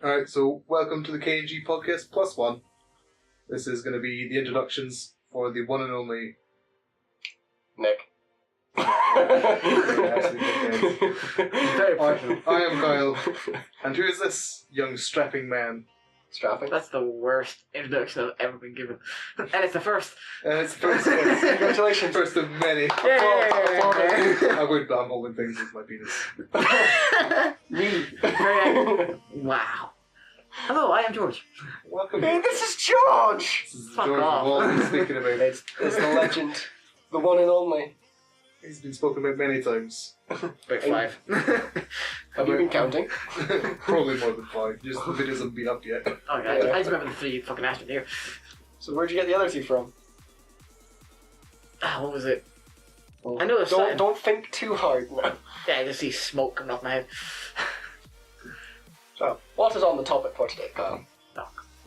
Alright, so welcome to the KNG podcast plus one. This is going to be the introductions for the one and only Nick. Very personal. I am Kyle, and who is this young strapping man? Strapping? That's the worst introduction I've ever been given. And it's the first. And it's the first one. Congratulations. First of many. I'm holding things with my penis. Me. Wow. Hello, I am George. Welcome. Hey, this is George! This is Fuck George off. we've all been speaking about. It's the legend. The one and only. He's been spoken about many times. About 5. Have you been counting? Probably more than 5. Just the videos haven't been up yet. Okay, I just remember the 3 fucking asked me here. So where'd you get the other 2 from? What was it? Well, I know there's something. don't think too hard now. Yeah, I just see smoke coming off my head. So, what is on the topic for today, Kyle?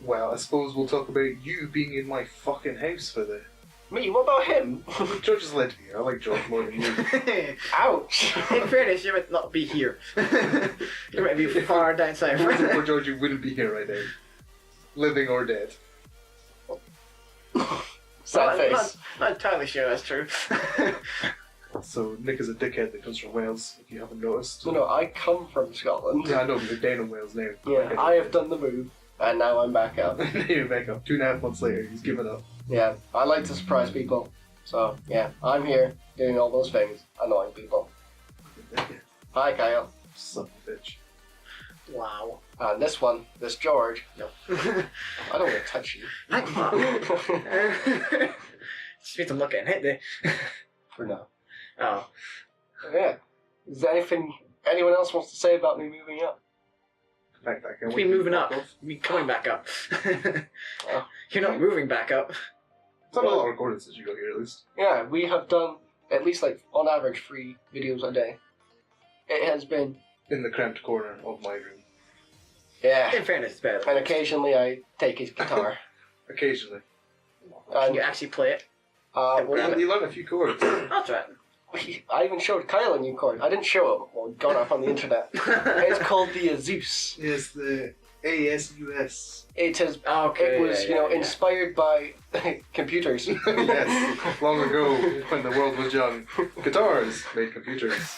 Well, I suppose we'll talk about you being in my fucking house for the... Me? What about him? George is led here. I like George more than you. Ouch! In fairness, you might not be here. You might be far down If it south. wasn't for George, you wouldn't be here right now. Living or dead. Sad face. Not entirely sure that's true. So, Nick is a dickhead that comes from Wales, if you haven't noticed. No, I come from Scotland. Yeah, I know, but you're down in Wales now. Yeah, I have done the move, and now I'm back up. You're back up. 2.5 months later, he's given up. Yeah, I like to surprise people. So, yeah, I'm here doing all those things, annoying people. Hi, Kyle. Son of a bitch. Wow. And this one, this George. No. I don't want to touch you. Just need to look at it, they. For now. Oh. Yeah. Is there anyone else wants to say about me moving up? In fact, I can't You wait mean to moving up? fuck off. You mean coming back up? Oh. You're not moving back up. It's not a lot of recording since you got here, at least. Yeah, we have done at least, on average, 3 videos a day. It has been... In the cramped corner of my room. Yeah. In fairness, it's better. And occasionally I take his guitar. Occasionally. Can And, you actually play it? Well, you learn a few chords. That's right. I even showed Kyle a new chord. I didn't show him. Well, it got up on the internet. It's called the Zeus. Yes, the ASUS. It has. Okay. It was, yeah. inspired by computers. Yes, long ago, when the world was young, guitars made computers.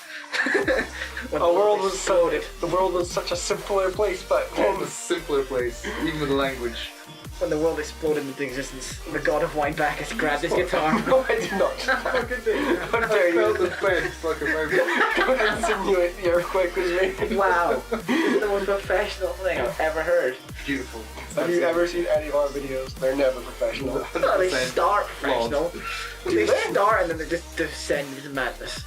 When The world was exploded. The world was such a simpler place back It then. was a simpler place, even with the language. When the world exploded into existence, the god of wine back has grabbed his guitar. No, I did not. Fucking thing. How dare I felt you? the bed fucking mouth. Don't insinuate the earthquake was me. Wow. This is the most professional thing I've ever heard. Beautiful. Have you ever seen any of our videos? They're never professional. No, they 100% start professional. Do They they? start and then they just descend into madness.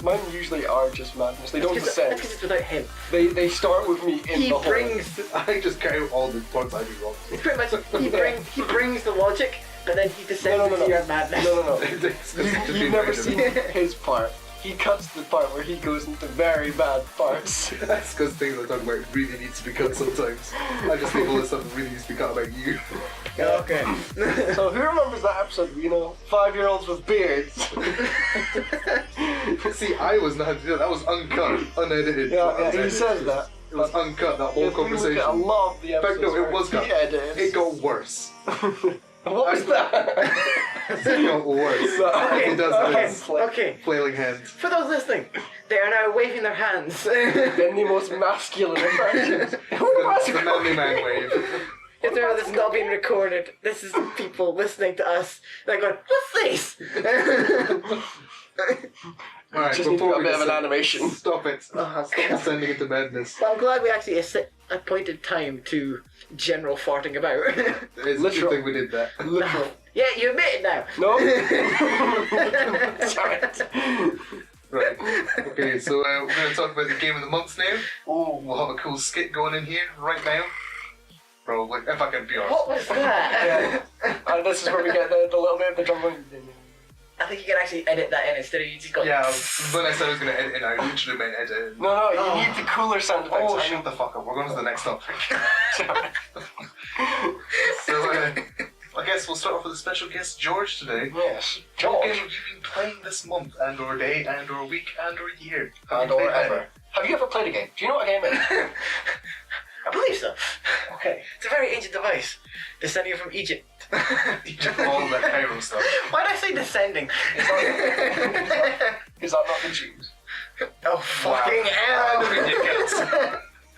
Mine usually are just madness. They don't That's descend. because it's without him. They start with me in He the hole. brings... I just count all the parts I do wrong. It's pretty much... He brings the logic, but then he descends No. into your madness. No. It's just You've being never random. seen his part. He cuts the part where he goes into very bad parts. That's because things I talk about really need to be cut sometimes. I just think all this stuff really needs to be cut about you. Okay. So who remembers that episode, 5-year-olds with beards? See, I was not doing that. That was uncut, unedited. Yeah, he unedited. says that. It was uncut, that whole If we look conversation. at a lot of the In fact, episodes no, it where was he cut. edits. It got worse. What was that? It got worse. Okay, It does okay, this. okay. Flailing hand. For those listening, they are now waving their hands. Then the most masculine impressions. The manly man wave. If this is not being recorded, this is people listening to us. They're going, what's this? Alright, Just need to before do a we bit of an descend- animation. Stop it. Oh, Stop descending into madness. Well, I'm glad we actually appointed time to general farting about. It's a good Literal. thing we did that. Literal. Yeah, you admit it now. No? Damn it. Right. Okay, so we're going to talk about the game of the month now. Oh, We'll have a cool skit going in here right now. Probably, if I can be honest. What was that? yeah. And this is where we get the little bit of the drum. I think you can actually edit that in instead of you just got. Yeah, when I said I was going to edit it, I literally meant edit it. No, you need the cooler sound effects. Oh, shut the fuck up. We're going to the next topic. So, I guess we'll start off with a special guest, George, today. Yes. What George. game have you been playing this month, and or day, and or week, and or year? Have And you or played ever. Have you ever played a game? Do you know what a game is? I believe stuff. Okay. It's a very ancient device, descending from Egypt. All that Cairo stuff. Why did I say descending? Is that not the Jews? Oh fucking hell! Ridiculous.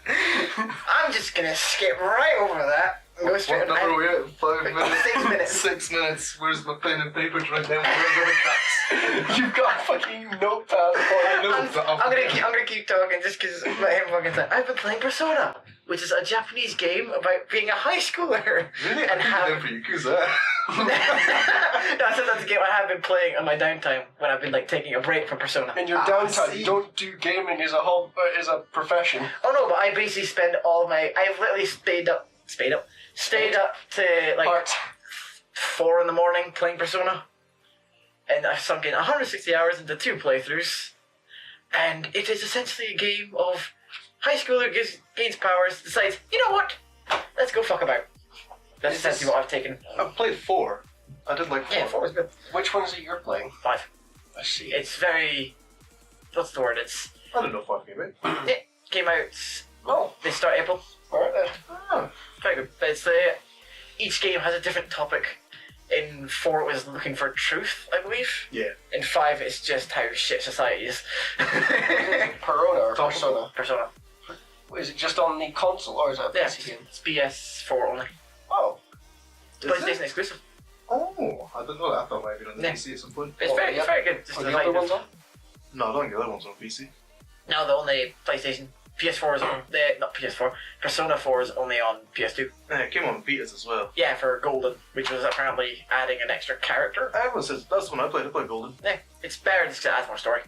I'm just gonna skip right over that and go straight What number on. are we at? 5 minutes? 6 minutes. 6 minutes. Where's my pen and paper to write down where the cuts? You've got a fucking notepad. I'm gonna keep talking just because let him fucking say. I've been playing Persona, which is a Japanese game about being a high schooler. Really? And I have. for Yakuza. That's a game I have been playing on my downtime when I've been like taking a break from Persona. In your I downtime, see. you don't do gaming as a whole, as a profession. Oh no, but I basically spend all my. I've literally stayed up to like Art. 4 in the morning playing Persona, and I've sunk in 160 hours into 2 playthroughs, and it is essentially a game of high schooler gains powers, decides, you know what, let's go fuck about. That's essentially what I've taken. I've played 4. I did like 4. Yeah, 4 is good. Which one is it you're playing? 5. I see. It's very. What's the word? It's. I don't know if I can make It came out Oh, this start April. alright then. Oh. Very good. But it's each game has a different topic. In 4 it was looking for truth, I believe. Yeah. In 5 it's just how shit society is. Perona or Topical. Persona? Persona. Is it just on the console or is it a Yeah, PC game? it's PS4 only. Oh. PlayStation exclusive. Oh, I didn't know that. I thought it might have been on the Yeah. PC at some point. It's Oh, very, yeah. it's very good. Just Are the the other fact ones of- on? No, I don't think the other one's on PC. No, the only PlayStation. PS4 is on. Not PS4. Persona 4 is only on PS2. Yeah, it came on Betas as well. Yeah, for Golden, which was apparently adding an extra character. Everyone says that's the one I played. I played Golden. Yeah, it's better just 'cause it adds more story.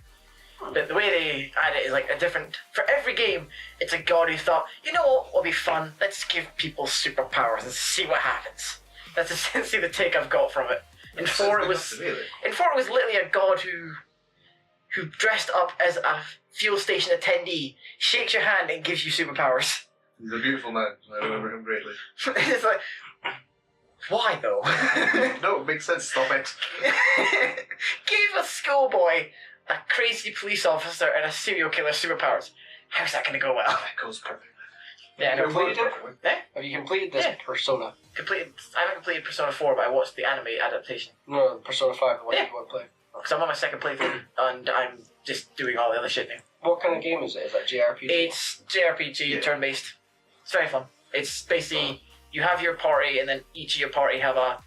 But the way they add it is like a different. For every game, it's a god who thought, you know what would be fun? Let's give people superpowers and see what happens. That's essentially the take I've got from it. In 4 it was. Really? In 4 it was literally a god who dressed up as a fuel station attendee, shakes your hand and gives you superpowers. He's a beautiful man. I remember him greatly. It's like, why though? No, it makes sense. Stop it. Give a schoolboy a crazy police officer and a serial killer superpowers. How's that going to go well? That goes perfectly. Yeah, no, Completed it? Perfectly. Have you completed this Yeah. Persona? I haven't completed Persona 4, but I watched the anime adaptation. No, Persona 5, the one Yeah. you want to play. Because I'm on my second playthrough and I'm just doing all the other shit now. What kind of game is it? Is that JRPG? It's JRPG, Yeah. turn-based. It's very fun. It's basically, you have your party and then each of your party have a...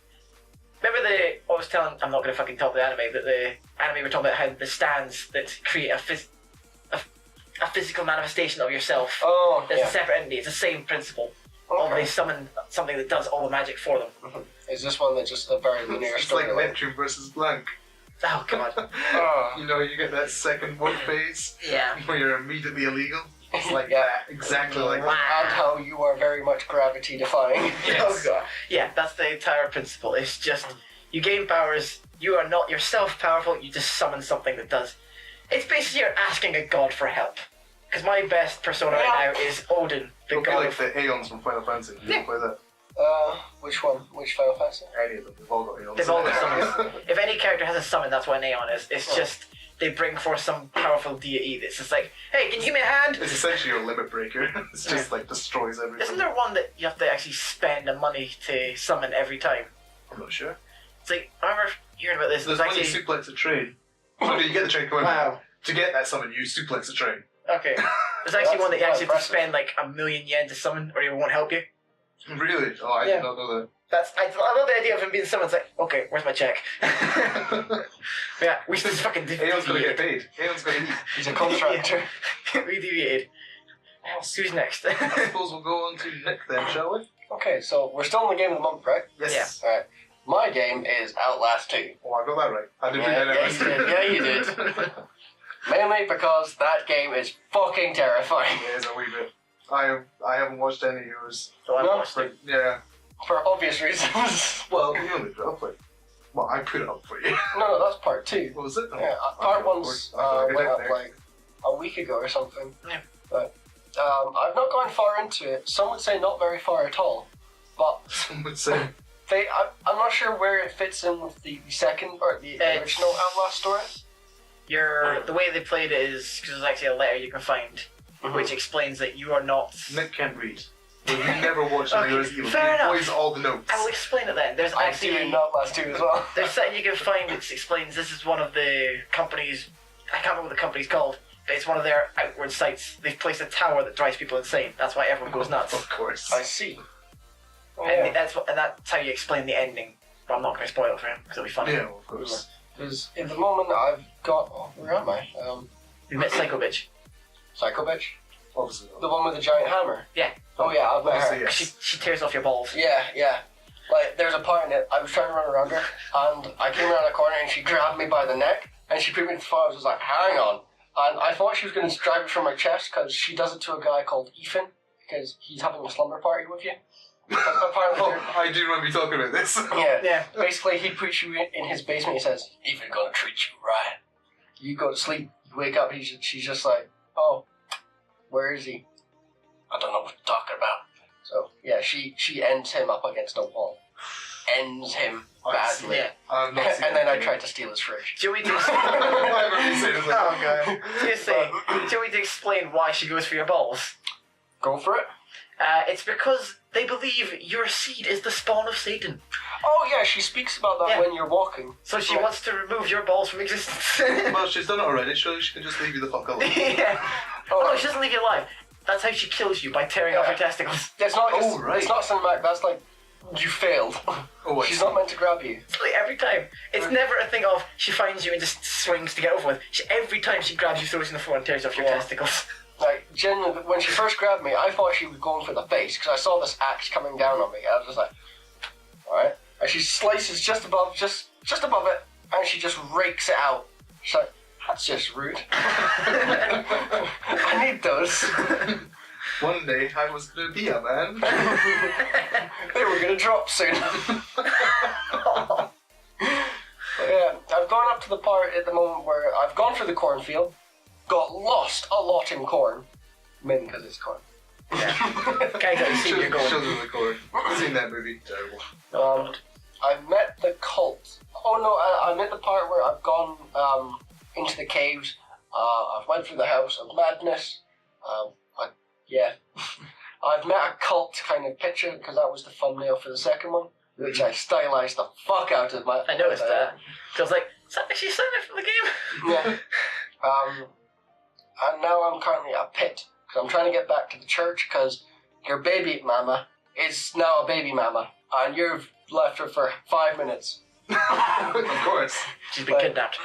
Remember I was telling, I'm not going to fucking talk the anime, but the anime we're talking about how the stands that create a physical manifestation of yourself. Oh, There's yeah. a separate entity. It's the same principle. Only Okay. they summon something that does all the magic for them. Is this one that's just a very linear It's like story? Metro versus Blank. Oh, come on. Oh. You know, you get that second one phase Yeah. where you're immediately illegal. It's like Yeah. that. Exactly like that. And how you are very much gravity defying. Oh, God. Yeah, that's the entire principle. It's just, you gain powers, you are not yourself powerful, you just summon something that does. It's basically you're asking a god for help. Because my best persona right now is Odin, the It'll be god like of... the Aeons from Final Fantasy. You Yeah. play that? Which one? Which Final Fantasy? Any of them. They've all got Aeons. They've all got summons. If any character has a summon, that's what an Aeon is. It's just, they bring forth some powerful deity that's just like, hey, can you give me a hand? It's essentially your limit breaker. It's just like destroys everything. Isn't there one that you have to actually spend the money to summon every time? I'm not sure. It's like, I remember hearing about this. There's There's one you actually... suplex a train. So you get the train going. Wow. To get that summon, you suplex a train. Okay. There's actually That's one that you actually have to impressive. spend like 1,000,000 yen to summon or he won't help you. Really? Oh, I Yeah. did not know that. I love the idea of him being summoned. It's like, okay, where's my check? Yeah, we just fucking Aeon's gonna get deviated. paid. Aeon's gonna eat. He's a contractor. We deviated. Who's next? I suppose we'll go on to Nick then, shall we? Okay, so we're still in the game of the month, right? Yes. Alright. My game is Outlast 2. Oh, I got that right. I didn't Yeah, read that. yeah, you did. Yeah, you did. Mainly because that game is fucking terrifying. It is a wee bit. I haven't watched any of yours. So I've No. watched it. But yeah. For obvious reasons. Well, you only put it up for you. Well, I put it up for you. No, that's part 2. What was it? Yeah, part 1's I feel like I went did up there. like a week ago or something. Yeah. But I've not gone far into it. Some would say not very far at all. But Some would say. I'm not sure where it fits in with the second or the It's- original Outlast story. The way they played it is because there's actually a letter you can find which explains that you are not. Nick can't read. Well, you never watched any Okay, Resident Evil. fair He enough. plays all the notes. I will explain it then. There's I'm actually doing not last two as well. there's something you can find that explains this is one of the companies. I can't remember what the company's called. But it's one of their outward sites. They've placed a tower that drives people insane. That's why everyone goes nuts. Of course. I see. Oh, And yeah. that's how you explain the ending. But I'm not going to spoil it for him because it'll be funny. Yeah, of course. Because at the moment I've got... Oh, where am I? You met Psycho Bitch. Psycho Bitch? Obviously The not. one with the giant hammer? Yeah. Oh yeah, I've met her. Obviously, yes. She tears off your balls. Yeah, yeah. Like, there's a part in it, I was trying to run around her, and I came around a corner and she grabbed me by the neck, and she put me to the floor. I was like, hang on. And I thought she was going to drive it from my chest, because she does it to a guy called Ethan, because he's having a slumber party with you. Apparently, Oh, I do remember you talking about this. yeah. Yeah. Basically, he puts you in his basement, he says, Ethan gonna treat you right. You go to sleep, you wake up, she's just like, oh, where is he? I don't know what you're talking about. So, yeah, she ends him up against a wall. Ends him badly. Yeah. I've not seen And then that I tried to steal his fridge. Do you want me to I remember you saying this. Oh god. I was gonna say, do you want me to explain why she goes for your balls? Go for it. It's because they believe your seed is the spawn of Satan. Oh yeah, she speaks about that Yeah. when you're walking. So she Yeah. wants to remove your balls from existence. Well, she's done it already. Surely she can just leave you the fuck alone. Yeah. Oh, Oh, no, she doesn't leave you alive. That's how she kills you, by tearing off Yeah. your testicles. it's not. Oh, right. It's not cinematic. That's like you failed. Oh, I She's see. not meant to grab you. It's like every time. It's never a thing of she finds you and just swings to get over with. Every time she grabs you, throws you on the floor and tears off your Yeah. testicles. Like genuinely, when she first grabbed me, I thought she was going for the face because I saw this axe coming down on me. I was just like, all right. And she slices just above it, and she just rakes it out. She's like, that's just rude. I need those. One day I was gonna be a man. They were gonna drop soon. But yeah, I've gone up to the part at the moment where I've gone through the cornfield, got lost a lot in corn, mainly because it's corn. Guys, I see you're going. Children of the Corn. I've seen that movie. Terrible. I met the cult. Oh no, I'm at the part where I've gone into the caves. I've went through the House of Madness. Yeah. I've met a cult kind of picture because that was the thumbnail for the second one, which I stylized the fuck out of my. I noticed that. So I was like, is that actually something from the game? Yeah. And now I'm currently at a pit because I'm trying to get back to the church because your baby mama is now a baby mama and you've left her for 5 minutes. Of course. She's been But- kidnapped.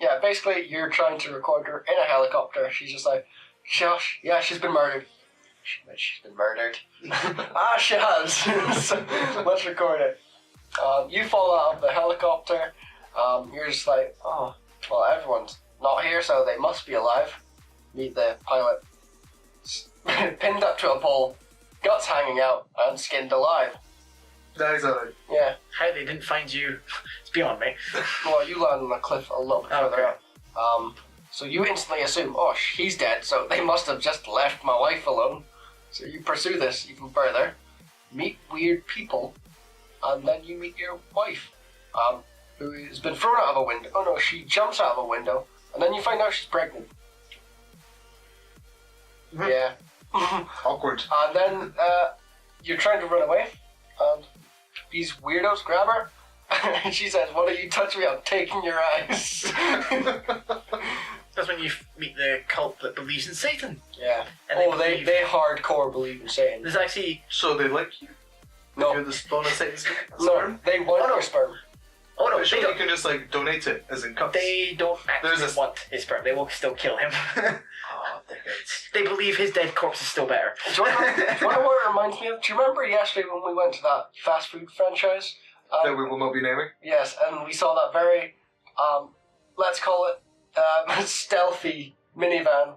Yeah, basically you're trying to record her in a helicopter. She's just like, Josh, yeah, she's been murdered. She's been murdered. She has. So, let's record it. You fall out of the helicopter. You're just like, oh, well, everyone's not here, so they must be alive. Meet the pilot. Pinned up to a pole, guts hanging out, and skinned alive. That is alright. Yeah. How they didn't find you, it's beyond me. Well, you land on a cliff a little bit further Okay. up. So you instantly assume, oh, he's dead, so they must have just left my wife alone. So you pursue this even further, meet weird people, and then you meet your wife, who has been thrown out of a window. Oh no, she jumps out of a window, and then you find out she's pregnant. Yeah. Awkward. And then you're trying to run away, and these weirdos grab her, and she says, "What are you touching me? I'm taking your eyes." That's when you meet the cult that believes in Satan. Yeah. And They believe- hardcore believe in Satan. There's actually, So they like you? No, You're the spawn of Satan's no, sperm? they want Oh, no. your sperm. oh no, But they surely you don't, can just like donate it as in cups. they don't actually There's a- want his sperm. They will still kill him. Oh, dickheads. They believe his dead corpse is still better. Do you know what it reminds me of? Do you remember yesterday when we went to that fast food franchise? That we will not be naming. Yes, and we saw that very, let's call it, stealthy minivan.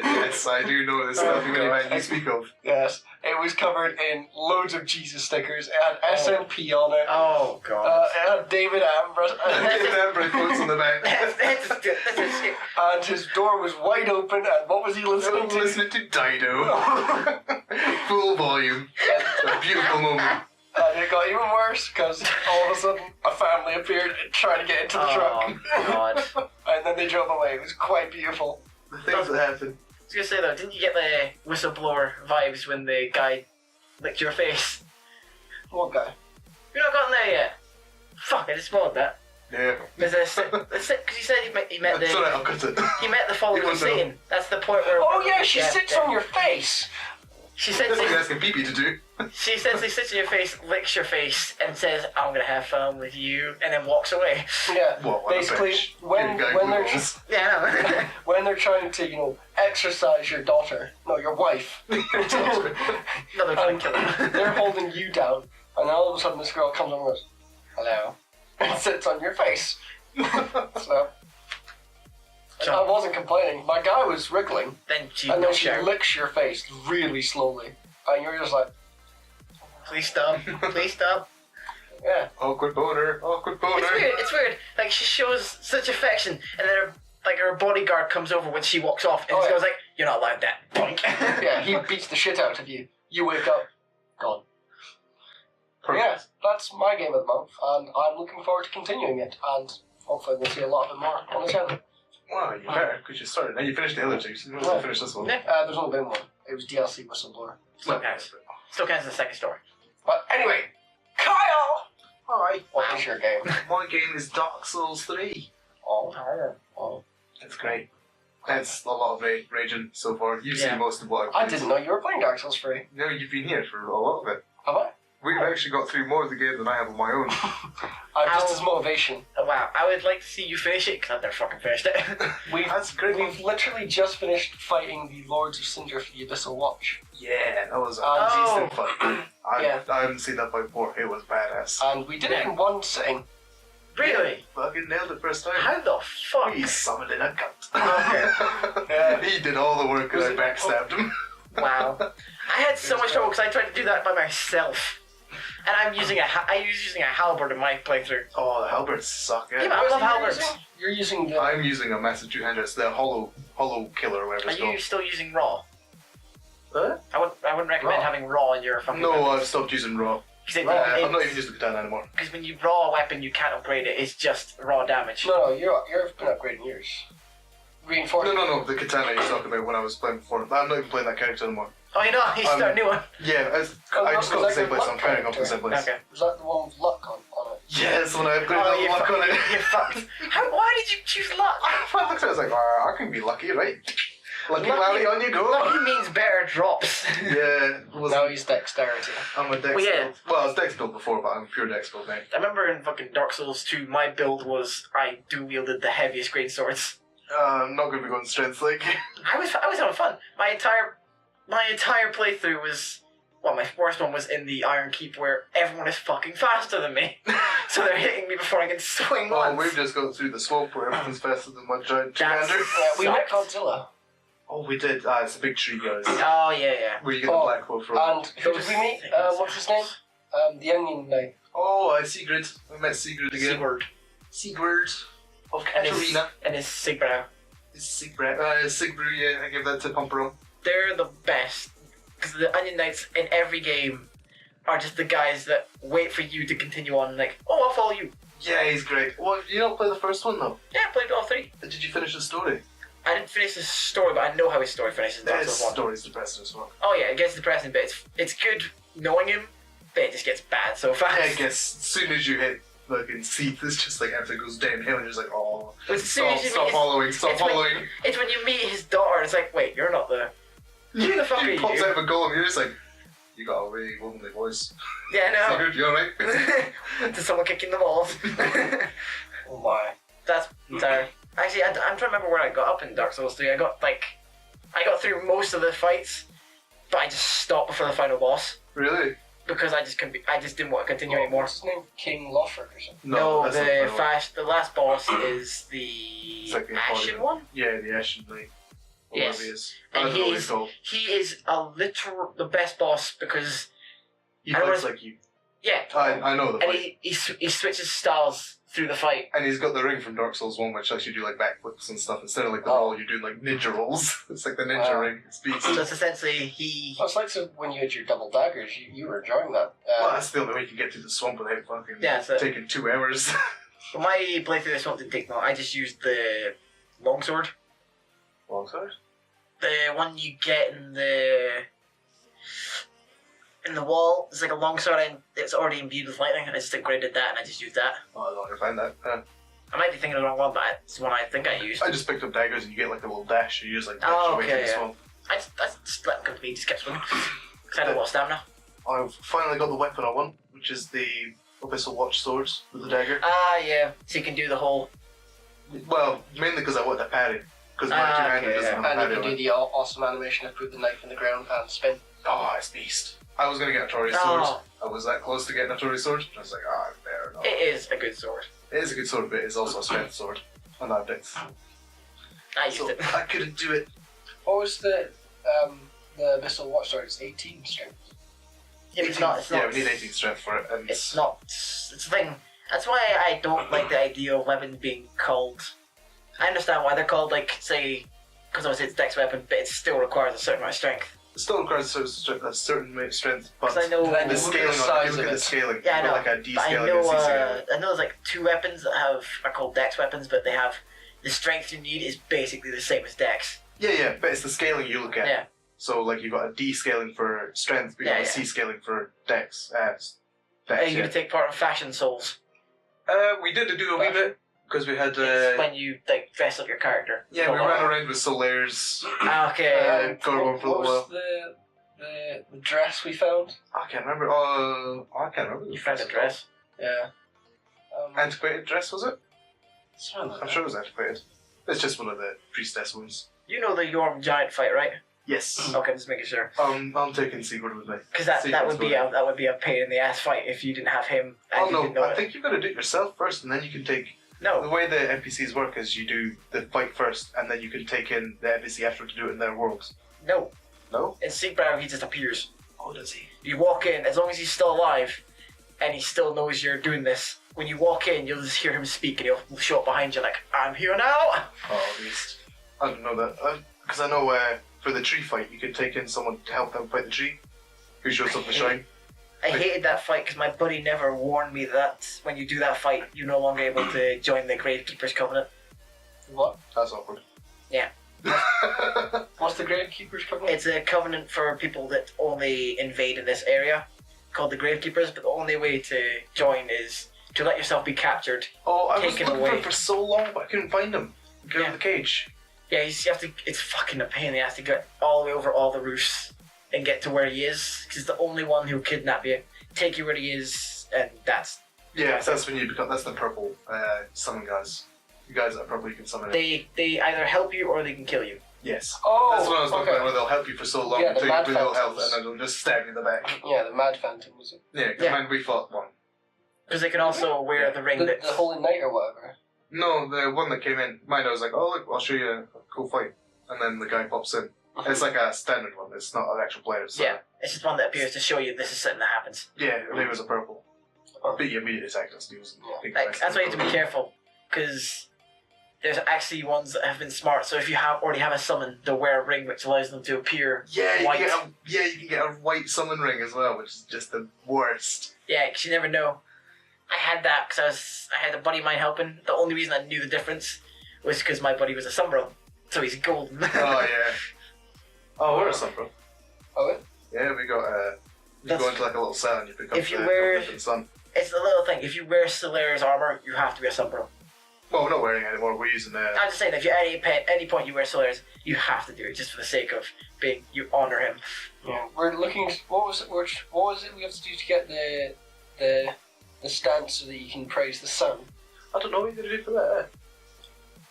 Yes, I do know this stuff you God. you speak of. Yes, it was covered in loads of Jesus stickers. It had SMP on it. Oh god. It had David Ambrose. Amber quotes on the back. That's And his door was wide open, and what was he listening to? Listening to Dido. Full volume. A beautiful moment. And it got even worse, because all of a sudden, a family appeared trying to get into the truck. oh god. And then they drove away. It was quite beautiful. The things that happen. was gonna say though, didn't you get the whistleblower vibes when the guy licked your face? What guy? You've not gotten there yet. Fuck! I just spoiled that. Yeah. Because you said he met the. It's alright, I'll cut it. He met the following You won't know. Satan. That's the point where. Oh yeah, she sits on your face. She That's what you're says asking Phoebe to do. she essentially sits in your face, licks your face, and says, "I'm gonna have fun with you," and then walks away. Yeah. What, what a Basically, bitch. when Guy when they're balls. Yeah. when they're trying to exercise your daughter, no, your wife. Another time killer. They're holding you down, and all of a sudden this girl comes over and goes, "Hello," and sits on your face. So. I wasn't complaining. My guy was wriggling, Then she and then knocks she you out. licks your face really slowly, and you're just like, Please stop. Please stop. yeah. Awkward boner, awkward boner. It's weird. It's weird. Like she shows such affection, and then her bodyguard comes over when she walks off, and Oh, just yeah. goes like, "You're not allowed that." Boink. Yeah, he beats the shit out of you. You wake up, gone. Perfect. Yeah, that's my game of the month, and I'm looking forward to continuing it, and hopefully we'll see a lot of it more on the channel. Wow, you better, because you started. And you finished the other two, so you might as well finish this one. Yeah. There's only been one. It was DLC Whistleblower. Still counts. Still counts as the second story. But anyway, Kyle! Hi. What is your game? My game is Dark Souls 3. Oh. It's great. It's a lot of raging so far. You've Yeah. seen most of what I've I played. didn't know you were playing Dark Souls 3. No, you've been here for a lot of it. Have I? We've actually got through more of the game than I have on my own. I have just as motivation. Oh, wow, I would like to see you finish it, because I've never fucking finished it. That's great. We've literally just finished fighting the Lords of Cinder for the Abyssal Watch. Yeah, that was a Oh. decent fight. Yeah. I haven't seen that fight before. It was badass. And we did it in one sitting. Really? Fucking nailed it first time. How the fuck? He summoned in a cunt. Okay. He did all the work and Was I it- backstabbed him. Wow. I had so much trouble because I tried to do that by myself. And I was using a halberd in my playthrough. Oh, the halberds suck. Yeah, Yeah. but I love halberds. You're using the... I'm using a massive two-hander. It's the hollow killer or whatever Are it's you called. still using raw? Huh? I wouldn't recommend Raw? having raw in your fucking No, weapons. I've stopped using raw. Because I'm not even using the katana anymore. when you raw a weapon, you can't upgrade it. It's just raw damage. No, you've been upgrading yours. Reinforcement. No, the katana you're talking about when I was playing before. I'm not even playing that character anymore. Oh, you know, you start a new one. Yeah, I just got was to the that same your place. luck I'm carrying on to the same place. Okay. Was that the one with luck on it? Yes, when I upgraded Oh, the luck on it. you're fucked. Why did you choose luck? I looked at it, I was like, I can be lucky, right? Lucky Larry, on you go. Lucky means better drops. Yeah, it was Now he's dexterity. I'm a dex Well, yeah. build. Well, I was dex build before, but I'm pure dex build now. I remember in fucking Dark Souls 2, my build was I wielded the heaviest great swords. I'm not going to be going strength like. I was having fun. My entire playthrough was, well, my worst one was in the Iron Keep where everyone is fucking faster than me, so they're hitting me before I can swing Oh, once. we've just gone through the swamp where everything's faster than my giant That's- commander. Yeah, we met Sucks. Godzilla. Oh, we did. It's a big tree, guys. Oh yeah. Where you get the Oh, black hole from. And who did Those we meet? things What's his name? The Onion Knight. Oh, Sigrid. I met Sigrid again. Sigurd Sigurd of and his Katarina. Sigbrow. Sigrid. Sigrid, yeah, I give that to Pumper on. They're the best because the Onion Knights in every game are just the guys that wait for you to continue on. Like, oh, I'll follow you. Yeah, he's great. Well, you don't play the first one though. Yeah, I played all three. Did you finish the story? I didn't finish the story, but I know how his story finishes in Dark His Souls 1. story's depressing as well. Oh yeah, it gets depressing, but it's good knowing him, but it just gets bad so fast. Yeah, I guess as soon as you hit fucking Seath, it's just like everything goes downhill and you're just like, oh, But as soon as you stop meet following, stop it's when- following. it's when you meet his daughter, it's like, wait, you're not the... Who the fuck are He you? pops out of a golem, you're just like, you got a really womanly voice. Yeah, no. Sigurd, you alright? To someone kicking the balls. Oh my. That's tired. Actually, I'm trying to remember where I got up in Dark Souls 3. I got through most of the fights, but I just stopped before the final boss Really? because I just didn't want to continue anymore. What's his name? King Lothric or something. No, that's not the final one. the last boss is the It's like the Ashen embodiment. one. Yeah, the Ashen Knight. Or Yes. whatever he is. And I don't know what he's- he's called. He is the best boss because He I don't fights wanna- like you. yeah, I know the and fight. he switches styles through the fight. And he's got the ring from Dark Souls 1, which lets you do like backflips and stuff. Instead of like the Oh. roll, you're doing like ninja rolls. It's like the ninja Wow. ring. It's beast. So it's essentially he. Oh, it's like when you had your double daggers, you were enjoying that. Well, that's the only way you can get through the swamp without fucking Yeah, so- taking 2 hours. For my playthrough, this one didn't take long. I just used the longsword. Longsword? the one you get in the wall. It's like a long sword and it's already imbued with lightning. I just upgraded that and I just used that. Oh, I don't know if I find that. I might be thinking of the wrong one, but it's the one I think I used. I just picked up daggers and you get like the little dash. You use like dash Oh, away okay, from the yeah. swamp. I just let them complete, just kept swimming. Because I had a lot of stamina. I've finally got the weapon I want, which is the Abyssal Watch swords with the dagger. Ah, yeah. So you can do the whole. Well, mainly because I want the parry. Because my two-handed okay, doesn't yeah. have a And you parry. can do the awesome animation of put the knife in the ground and spin. Oh, it's beast. I was going to get a Tory sword. I was that close to getting a Tory sword. I was like, fair enough. It is a good sword. It is a good sword, but it is also a strength sword. And I did. I used So it. I couldn't do it. What was the Abyssal Watch Sword? It's 18 strength. Yeah, but it's not. It's not. Yeah, we need 18 strength for it. And It's not. It's the thing. That's why I don't like the idea of weapons being called. I understand why they're called, like, say, because obviously it's dex weapon, but it still requires a certain amount of strength. it still requires a certain amount of strength, but Because I know. Then the you look at scaling the on size it, you look of at the it. scaling. Yeah, I you've know. got like a D But I scaling know. and a C scaling. I know there's like 2 weapons that are called dex weapons, but they have the strength you need is basically the same as dex. Yeah, but it's the scaling you look at. Yeah. So, like, you've got a D scaling for strength, but you've got a C scaling for dex. Are you going to take part in Fashion Souls? We did do a wee bit, because we had... It's when you like dress up your character. yeah, we ran around with Solaires. Okay. Got one for a what little was the dress we found? I can't remember. I can't remember. You found a dress. Yeah. Antiquated dress, was it? Something like I'm that. sure it was antiquated. It's just one of the priestess ones. You know the Yorm giant fight, right? Yes. Okay, just making sure. I'm taking Sigurd with me. Because that would be Sigurd's that would be a pain in the ass fight if you didn't have him. And Oh you no, didn't know I it. think you've got to do it yourself first, and then you can take. The No, way the NPCs work is you do the fight first, and then you can take in the NPC after to do it in their worlds. no. No? In Seabriar, he just appears. Oh, does he? You walk in, as long as he's still alive, and he still knows you're doing this. When you walk in, you'll just hear him speak, and he'll show up behind you like, "I'm here now." Oh, at least. I don't know that. Because I know for the tree fight, you could take in someone to help them fight the tree, who shows up the shrine. I hated that fight because my buddy never warned me that when you do that fight, you're no longer able to join the Gravekeeper's Covenant. What? That's awkward. Yeah. What's the Gravekeeper's Covenant? It's a covenant for people that only invade in this area, called the Gravekeepers, but the only way to join is to let yourself be captured. Oh, I was Taken looking for away. him for so long, but I couldn't find him. Get out of the cage. Yeah, you have to. It's fucking a pain. You have to get all the way over all the roofs and get to where he is. Because he's the only one who'll kidnap you, take you where he is, and that's. Yeah, that's when you become. That's the purple summon guys. You guys that are purple, you can summon. They either help you or they can kill you. Yes. Oh, That's what I was looking okay. at, where they'll help you for so long Yeah, the until Mad you're below health, Phantoms. and then they'll just stab you in the back. Yeah, the Mad Phantom was it? Yeah, because Yeah. when we fought one. Because they can also wear the ring The that's. Holy Knight or whatever. No, the one that came in, mine, I was like, oh, look, I'll show you a cool fight. And then the guy pops in. It's like a standard one, it's not an actual player. So Yeah, it's just one that appears to show you this is something that happens. Yeah, and he was a purple. But you immediately attacked us, he was big. Like, that's why you have to be careful, because there's actually ones that have been smart. So if you already have a summon, they'll wear a ring which allows them to appear Yeah, you white. you can get a white summon ring as well, which is just the worst. Yeah, because you never know. I had that because I had a buddy of mine helping. The only reason I knew the difference was because my buddy was a Sunbro, so he's golden. Oh, yeah. Oh, we're a Sunbro. Oh, it? Yeah, we got, you That's- go into like a little cell and you pick up If you the wear- different sun. It's the little thing. If you wear Solaire's armor, you have to be a Sunbro. Well, we're not wearing it anymore, we're using I'm just saying, if you at any point you wear Solaire's, you have to do it just for the sake of being you honor him. Yeah. We're looking. What was it? What was it we have to do to get the stance so that you can praise the sun? I don't know what you're going to do for that.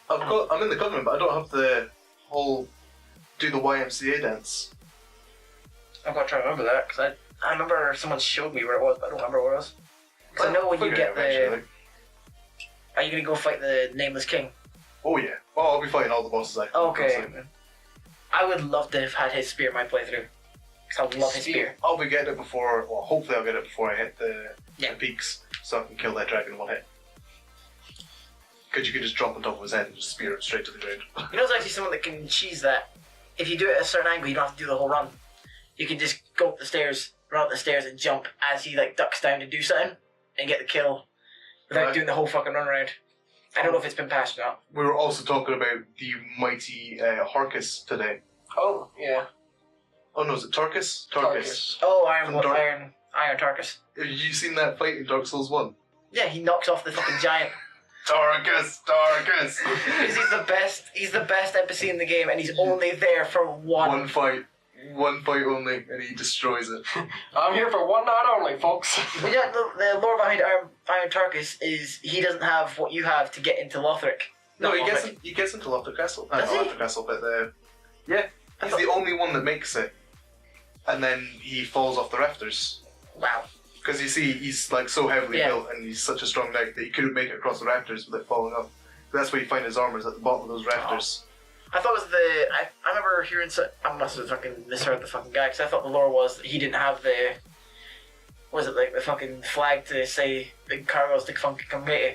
I'm in the Covenant, but I don't have the whole do the YMCA dance. I've got to try to remember that because I remember someone showed me where it was, but I don't remember where it was. Because I know when you Figure get it eventually, the. like. Are you gonna go fight the Nameless King? Oh yeah. Oh, I'll be fighting all the bosses I can. Okay. I would love to have had his spear in my playthrough. Because I love his spear. I'll be getting it before, well, hopefully I'll get it before I hit the Yeah. peaks, so I can kill that dragon in one hit. Because you can just drop on top of his head and just spear it straight to the ground. You know, there's actually someone that can cheese that. If you do it at a certain angle, you don't have to do the whole run. You can just go up the stairs, run up the stairs, and jump as he like ducks down to do something and get the kill without Right. doing the whole fucking run around. I don't know if it's been patched or not. We were also talking about the mighty Harkis today. Oh, yeah. Oh no, is it Tarkus? Tarkus. Oh, From Dark- Iron Tarkus. Have you seen that fight in Dark Souls 1? Yeah, he knocks off the fucking giant. Tarkus! Because he's the best. He's the best NPC in the game, and he's only there for One fight only, and he destroys it. I'm here for one night only, folks. But yeah, the lore behind Iron Tarkus is he doesn't have what you have to get into Lothric. No, Not he gets into Lothric Castle. Does he? Not Lothric Castle, but yeah, he's the only one that makes it. And then he falls off the rafters. Wow. Because you see, he's like so heavily Yeah. built, and he's such a strong knight that he couldn't make it across the rafters without falling off. That's where you find his armor, is at the bottom of those rafters. I thought it was I remember hearing I must have fucking misheard the fucking guy because I thought the lore was that he didn't have the was it like the fucking flag to say the cargoes to fucking come get you.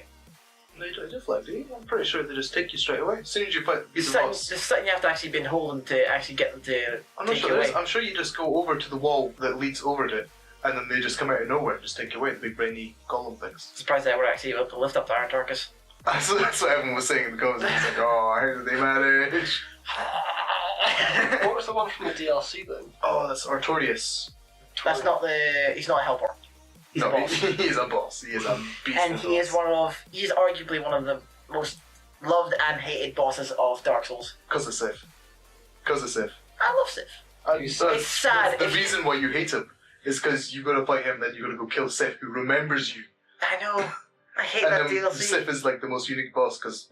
No, you don't flag, do you? I'm pretty sure they just take you straight away. As soon as you beat the boss. There's something you have to actually been holding to actually get them to I'm not take sure you there away. is. I'm sure you just go over to the wall that leads over to it, and then they just come out of nowhere and just take you away, the big brainy golem things. Surprised I would actually be able to lift up the Iron Tarkus. That's what everyone was saying in the comments. It's like, oh, how did they manage? What was the one from the DLC then? Oh, that's Artorias. That's not the. He's not a helper. He's a boss. He is a boss. He is a beast. And he is arguably one of the most loved and hated bosses of Dark Souls. Because of Sif. Because of Sif. I love Sif. It's sad The if- reason why you hate him is because you gotta fight him, then you gotta go kill Sif, who remembers you. I know. I hate And that then DLC. Sif is like the most unique boss because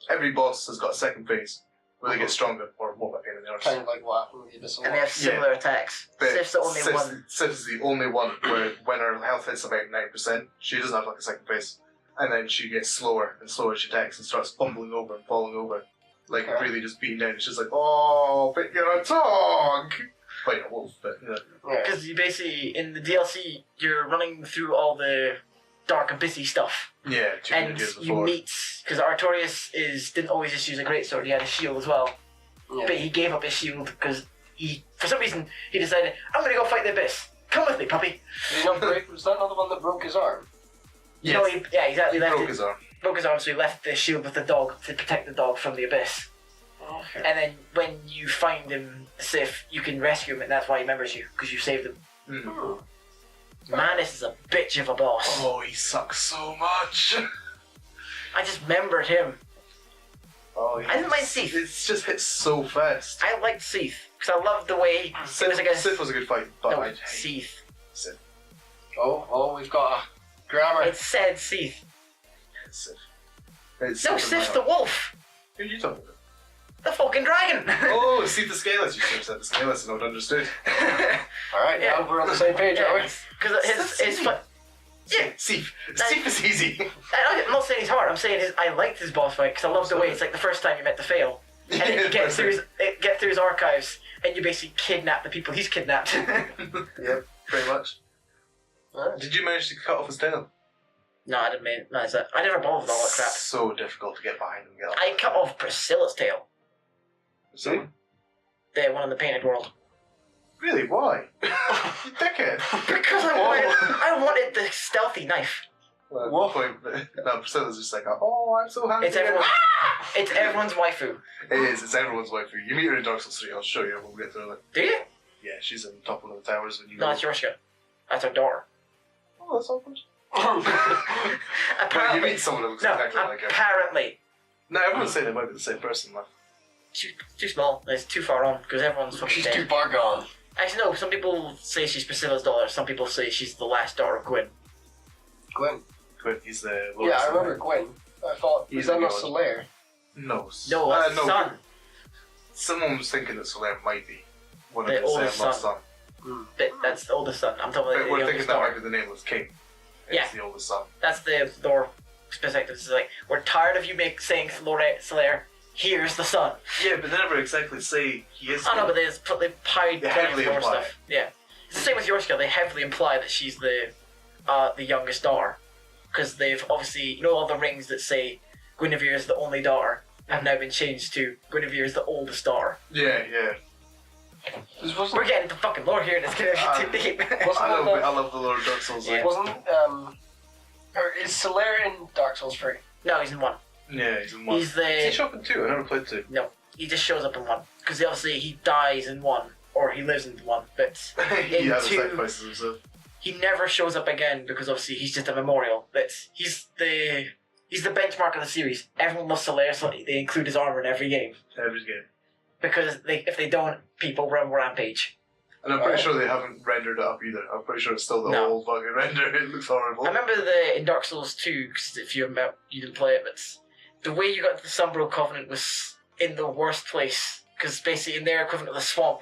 every boss has got a second phase where they get stronger or more of a pain in the arse. Kind of like what happened with the Abyssal And they have similar attacks. But Sif's the only one. Sif is the only one where when her health hits about 9%, she doesn't have like a second phase. And then she gets slower and slower as she attacks and starts fumbling over and falling over. Like Okay. really just beating down. It's just like, oh, but you're a dog! Fighting a wolf, but you know. Yeah. Because you basically, in the DLC, you're running through all the dark abyssy stuff. Yeah, 200 And years you before. meet, because Artorias didn't always just use a greatsword, he had a shield as well. Yeah. But he gave up his shield because for some reason, he decided, I'm going to go fight the abyss. Come with me, puppy. Did he not break? Was that not the one that broke his arm? Yes. No, exactly. He broke his arm. Broke his arm, so he left the shield with the dog to protect the dog from the abyss. Okay. And then when you find him, Sif, you can rescue him, and that's why he remembers you, because you saved him. Mm. Hmm. Man, this is a bitch of a boss. Oh, he sucks so much. I just remembered him. Oh, I didn't mind Seath. It just hits so fast. I liked Seath, because I loved the way he was like a... Sif was a good fight, but No, I hate Seath. Sif. Oh, we've got a grammar. It said Seath. Sif. It's No, Sif in my Sif the heart. wolf! Who are you talking about? The fucking dragon! Oh, Sif the Scaleless. You should have said the Scaleless and I would understood. Alright, Yeah. now we're on the same page, are we? Because his fight... Yeah, Sif. Sif is easy. I'm not saying he's hard, I'm saying I liked his boss fight, because I loved the way it's like the first time you met the Fail. And then you get through his archives, and you basically kidnap the people he's kidnapped. Yep, pretty much. Alright. Did you manage to cut off his tail? No, I didn't mean... No, I never bothered with all that crap. So difficult to get behind and get off. I cut off Priscilla's tail. So? The one in the painted world. Really? Why? You dickhead. Because I wanted the stealthy knife. Well, Woof. no, Priscilla's just like, oh, I'm so happy. It's everyone's waifu. It is, it's everyone's waifu. You meet her in Dark Souls 3, I'll show you when we get through it. Do you? Yeah, she's in the top one of the towers when you No, go. that's Yorshka. That's her daughter. Oh, that's awkward. No, you Apparently. meet someone that looks No, exactly like her. apparently. No, everyone's saying it might be the same person, though. Too small. It's too far on, because everyone's fucking She's dead. too far gone. Actually, no, some people say she's Priscilla's daughter, some people say she's the last daughter of Gwyn. Gwen. But he's the Yeah, I remember Gwen. I thought, He's is that a not god. Solaire? No. No, that's the son. Someone was thinking that Solaire might be one of The his oldest lost son. son. That's the oldest son. I'm talking about But the we're youngest thinking that daughter. might be the nameless king. It's Yeah. the oldest son. That's the lore perspective. It's like, we're tired of you saying Solaire. Here's the son. Yeah, but they never exactly say he is. Oh no, but they implied They plenty of heavily lore imply stuff. Yeah, it's the same with Yorshka. They heavily imply that she's the youngest daughter, because they've obviously all the rings that say Guinevere is the only daughter have now been changed to Guinevere is the oldest daughter. Yeah, yeah. This wasn't, We're getting into fucking lore here, and it's gonna be too deep. Wasn't I that love the Lord of Dark Souls. Yeah. wasn't, or is Solaire in Dark Souls 3? No, he's in one. Yeah, he's in one. He's Is he the shopping too? I never played two. no. he just shows up in 1. Because obviously he dies in 1, or he lives in 1, but he in has 2, sacrifices himself. he never shows up again because obviously he's just a memorial. But he's the benchmark of the series. Everyone loves Solaire, so they include his armor in every game. Every game. Because if they don't, people run rampage. And I'm pretty sure they haven't rendered it up either. I'm pretty sure it's still the old fucking render. It looks horrible. I remember in Dark Souls 2, because if you remember, you didn't play it, but the way you got to the Sunbro Covenant was in the worst place. Because basically in their equivalent of the swamp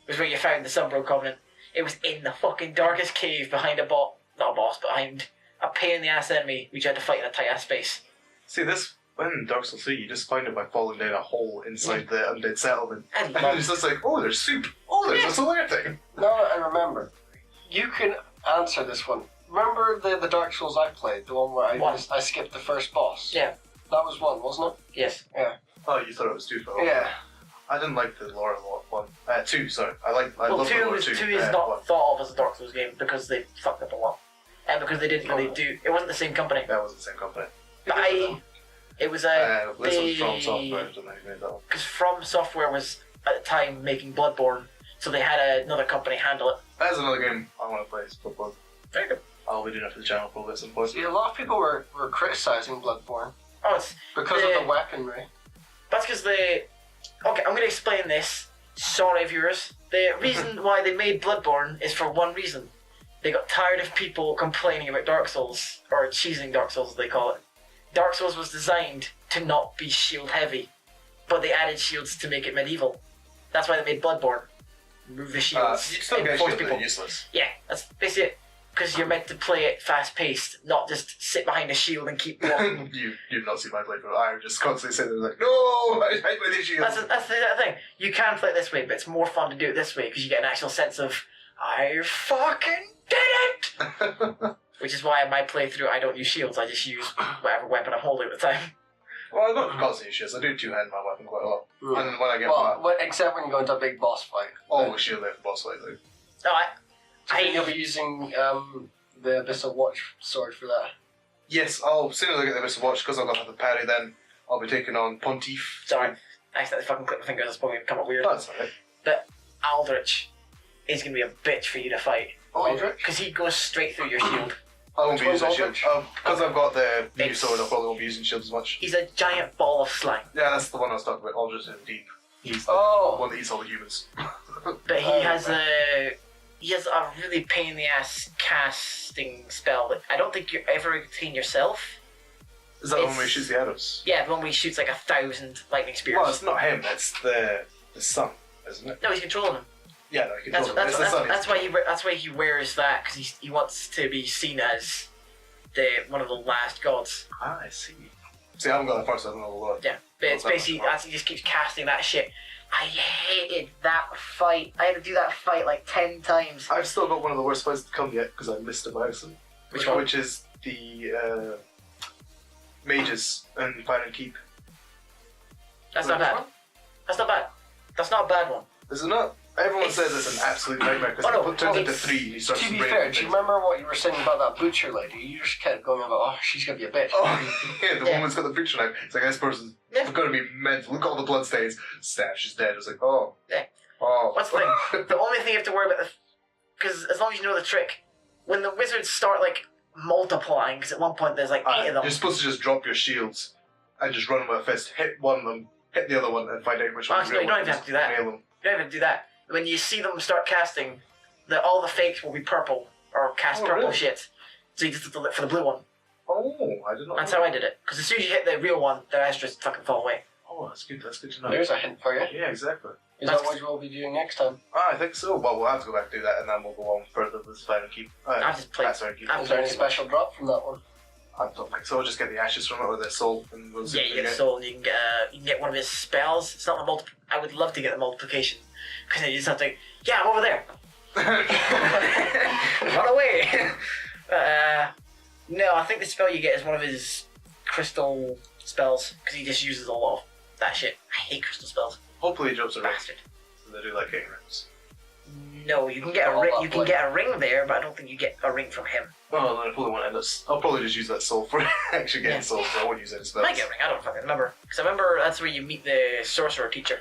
was where you found the Sunbro Covenant. It was in the fucking darkest cave behind behind a pain in the ass enemy which you had to fight in a tight ass space. See, this, in Dark Souls 3, you just find it by falling down a hole inside the undead settlement. And And it's just like, oh, there's soup. Oh, there's a Solaire thing. Now that I remember, you can answer this one. Remember the Dark Souls I played, the one where I skipped the first boss? Yeah. That was 1, wasn't it? Yes. Oh, you thought it was 2 for all. Yeah. I didn't like the Laura one. 2, sorry. I love the Well, 2 Laura is 2. not 1. thought of as a Dark Souls game because they fucked up a lot. And because they didn't really do... It wasn't the same company. That was the same company. But it was this was From Software. I don't know who made that one. Because From Software was, at the time, making Bloodborne, so they had another company handle it. That's another game I want to play. Is Bloodborne. Very good. I'll be doing it for the channel probably at some point. See, a lot of people were criticising Bloodborne Oh, it's... because of the weaponry. That's because they... Okay, I'm going to explain this. Sorry, viewers. The reason why they made Bloodborne is for one reason. They got tired of people complaining about Dark Souls, or cheesing Dark Souls as they call it. Dark Souls was designed to not be shield heavy, but they added shields to make it medieval. That's why they made Bloodborne. Remove the shields. You still and get force shield, people. they're useless. Yeah, that's basically it. Because you're meant to play it fast paced, not just sit behind a shield and keep walking. You've not seen my playthrough. I would just constantly sit there like, no, I hate my these shields. That's the thing. You can play it this way, but it's more fun to do it this way because you get an actual sense of, I fucking did it! Which is why in my playthrough I don't use shields, I just use whatever weapon I'm holding at the time. Well, I'm not constantly use shields. I do two-hand my weapon quite a lot. Mm. And then when I get except when you go into a big boss fight. always shield there for boss fight though. No, Do you think you'll be using the Abyssal Watch sword for that? Yes, as soon as I get the Abyssal Watch, because I've got the parry then, I'll be taking on Pontiff. Sorry, I accidentally fucking clicked my fingers, that's probably come up weird. That's alright. But Aldrich is going to be a bitch for you to fight. Aldrich? Because he goes straight through your shield. I won't be Which using one's shield. Aldrich? Because I've got the new It's- sword, I probably won't be using shield as much. He's a giant ball of slime. Yeah, that's the one I was talking about, Aldrich in Deep. He's the one that eats all the humans. But he has a really pain in the ass casting spell that I don't think you ever obtain yourself. Is that the one where he shoots the arrows? Yeah, the one where he shoots like 1,000 lightning spears. Well, it's not him, it's the sun, isn't it? No, he's controlling him. Yeah, no, he controls him. That's It's the sun. why he wears that, because he wants to be seen as one of the last gods. Ah, I see. See, I haven't got that far, so I don't know the Lord. Yeah, but it's basically he just keeps casting that shit. I hated that fight. I had to do that fight like 10 times. I've still got one of the worst fights to come yet because I missed it by accident. Which one? Which is the mages and Fire and Keep. That's not bad. That's not bad. That's not a bad one. Is it not? Everyone says it's an absolute nightmare because it turns into 3 and he starts To be breaking fair, do you things. remember what you were saying about that butcher lady? You just kept going about, oh, she's gonna be a bitch. Oh, yeah, the Yeah. woman's got the butcher knife. It's like, this person's Yeah. going to be mental. Look at all the blood stains. Stab, she's dead. It's like, oh. Yeah. Oh. What's the thing? The only thing you have to worry about, because as long as you know the trick, when the wizards start like multiplying, because at one point there's like 8 of them. You're supposed to just drop your shields and just run with a fist, hit one of them, hit the other one, and find out which one. Actually, no, you don't even have to do that. Nail them. You don't even do that. When you see them start casting, all the fakes will be purple or cast purple really? shit. So you just have to look for the blue one. Oh, I did not. That's know. how I did it. Because as soon as you hit the real one, the rest just fucking fall away. Oh, that's good. That's good to know. There's a hint for you. Yeah, exactly. Is that what we'll be doing next time? I think so. Well, we'll have to go back and do that, and then we'll go on further with Fire and Keep. I've just played- Fire and Keep. I've Is there any played- special drop from that one? I don't think so. We'll just get the ashes from it or the soul, and we'll see. Yeah, what you we get the soul, and you can get one of his spells. It's not the multiple. I would love to get the multiplication, because then you just have to. Yeah, I'm over there. Run away. No, I think the spell you get is one of his crystal spells, because he just uses a lot of that shit. I hate crystal spells. Hopefully, he drops a ring. Bastard. So they do like getting rings. No, you can get a ring. You can get a ring there, but I don't think you get a ring from him. Oh, then I probably won't end this. I'll probably just use that soul for actually getting souls. I won't use any spells. Might get a ring. I don't fucking remember. Because I remember that's where you meet the sorcerer teacher,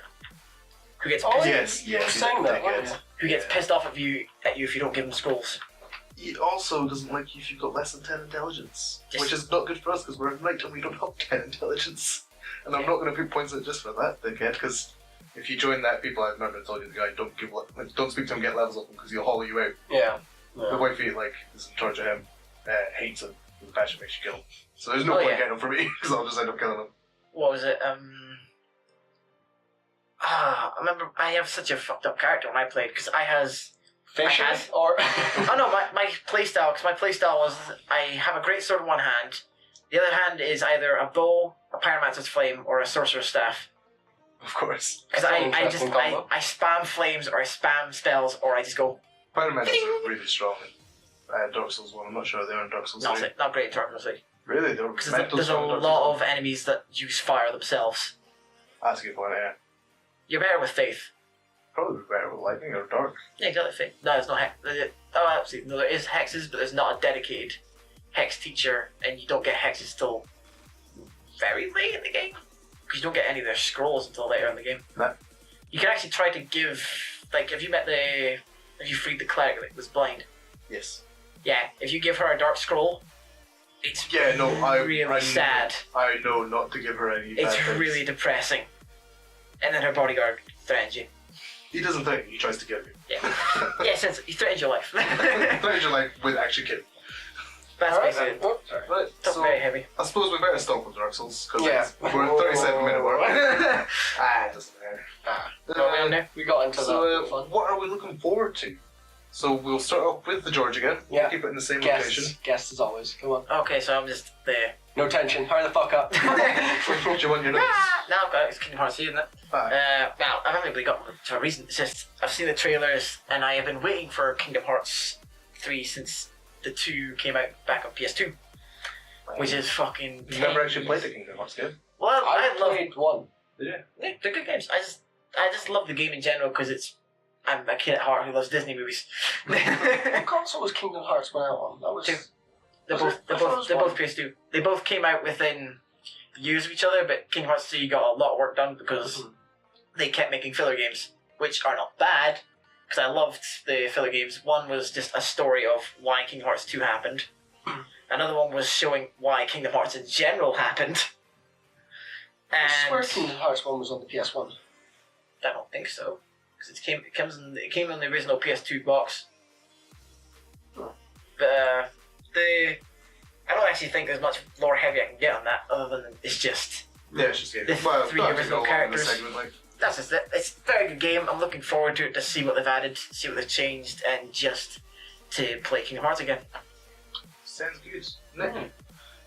who gets pissed. Yes, you were saying that, weren't you? Who gets pissed off at you if you don't give him scrolls. He also doesn't like you if you've got less than 10 intelligence, Yes. which is not good for us because we're at night and we don't have 10 intelligence. And I'm not going to put points in just for that, dickhead, because if you join that, people I remember told you the guy don't speak to him, get levels up him because he'll hollow you out. Yeah. The wifey is in charge of him, hates him, the passion makes you kill him. So there's no point getting him for me because I'll just end up killing him. What was it? I remember I have such a fucked up character when I played because I has. Fish or Oh no, my playstyle, because my playstyle was I have a great sword in one hand, the other hand is either a bow, a pyromancer's flame, or a sorcerer's staff. Of course. Because I spam flames, or I spam spells, or I just go. Pyromancers are really strong in Dark Souls 1. I'm not sure they are in Dark Souls 3. Not great in Dark Souls 3. Really? Because there's a lot of enemies that use fire themselves. That's a good point, yeah. You're better with faith. Probably better with lightning or dark. Yeah, exactly. Faith. No, it's not hex. Oh, absolutely. No, there is hexes, but there's not a dedicated hex teacher, and you don't get hexes till very late in the game. Because you don't get any of their scrolls until later in the game. No. You can actually try to give, if you freed the cleric that was blind. Yes. Yeah, if you give her a dark scroll, it's really sad. I know not to give her any. It's really depressing. And then her bodyguard threatens you. He doesn't threaten you, he tries to kill you. Yeah. Yeah, since he threatens your life. Threatens your life with actually killing. That's basically it. Oh, sorry. Right, That's so very heavy. I suppose we better stop with Dark Souls because we're Oh. at 37-minute mark. It doesn't matter. We got into So, that. what are we looking forward to? So we'll start off with the George again. Yeah. Keep it in the same location. Guests as always. Come on. Okay, so I'm just there. No tension. Hurry the fuck up. Do you want your notes? Now I've got it. It's Kingdom Hearts 3, isn't it? Now, I've only really got to a reason. It's just, I've seen the trailers, and I have been waiting for Kingdom Hearts 3 since the 2 came out back on PS2. Which is fucking... You've never actually played the Kingdom Hearts game? Well, I love... played one. Did you? Yeah, they're good games. I just love the game in general because I'm a kid at heart who loves Disney movies. What console was Kingdom Hearts went out on? That was... Two. They're both PS2. They both came out within years of each other, but Kingdom Hearts 3 got a lot of work done because they kept making filler games, which are not bad, because I loved the filler games. One was just a story of why Kingdom Hearts 2 happened. Another one was showing why Kingdom Hearts in general happened. I swear And Kingdom Hearts 1 was on the PS1. I don't think so, because it came in the original PS2 box. But I don't actually think there's much lore heavy I can get on that, other than it's just Yeah, it's just game. the three original characters. Segment, like. That's just it. It's a very good game. I'm looking forward to it to see what they've added, see what they've changed, and just to play Kingdom Hearts again. Sounds good. Nick?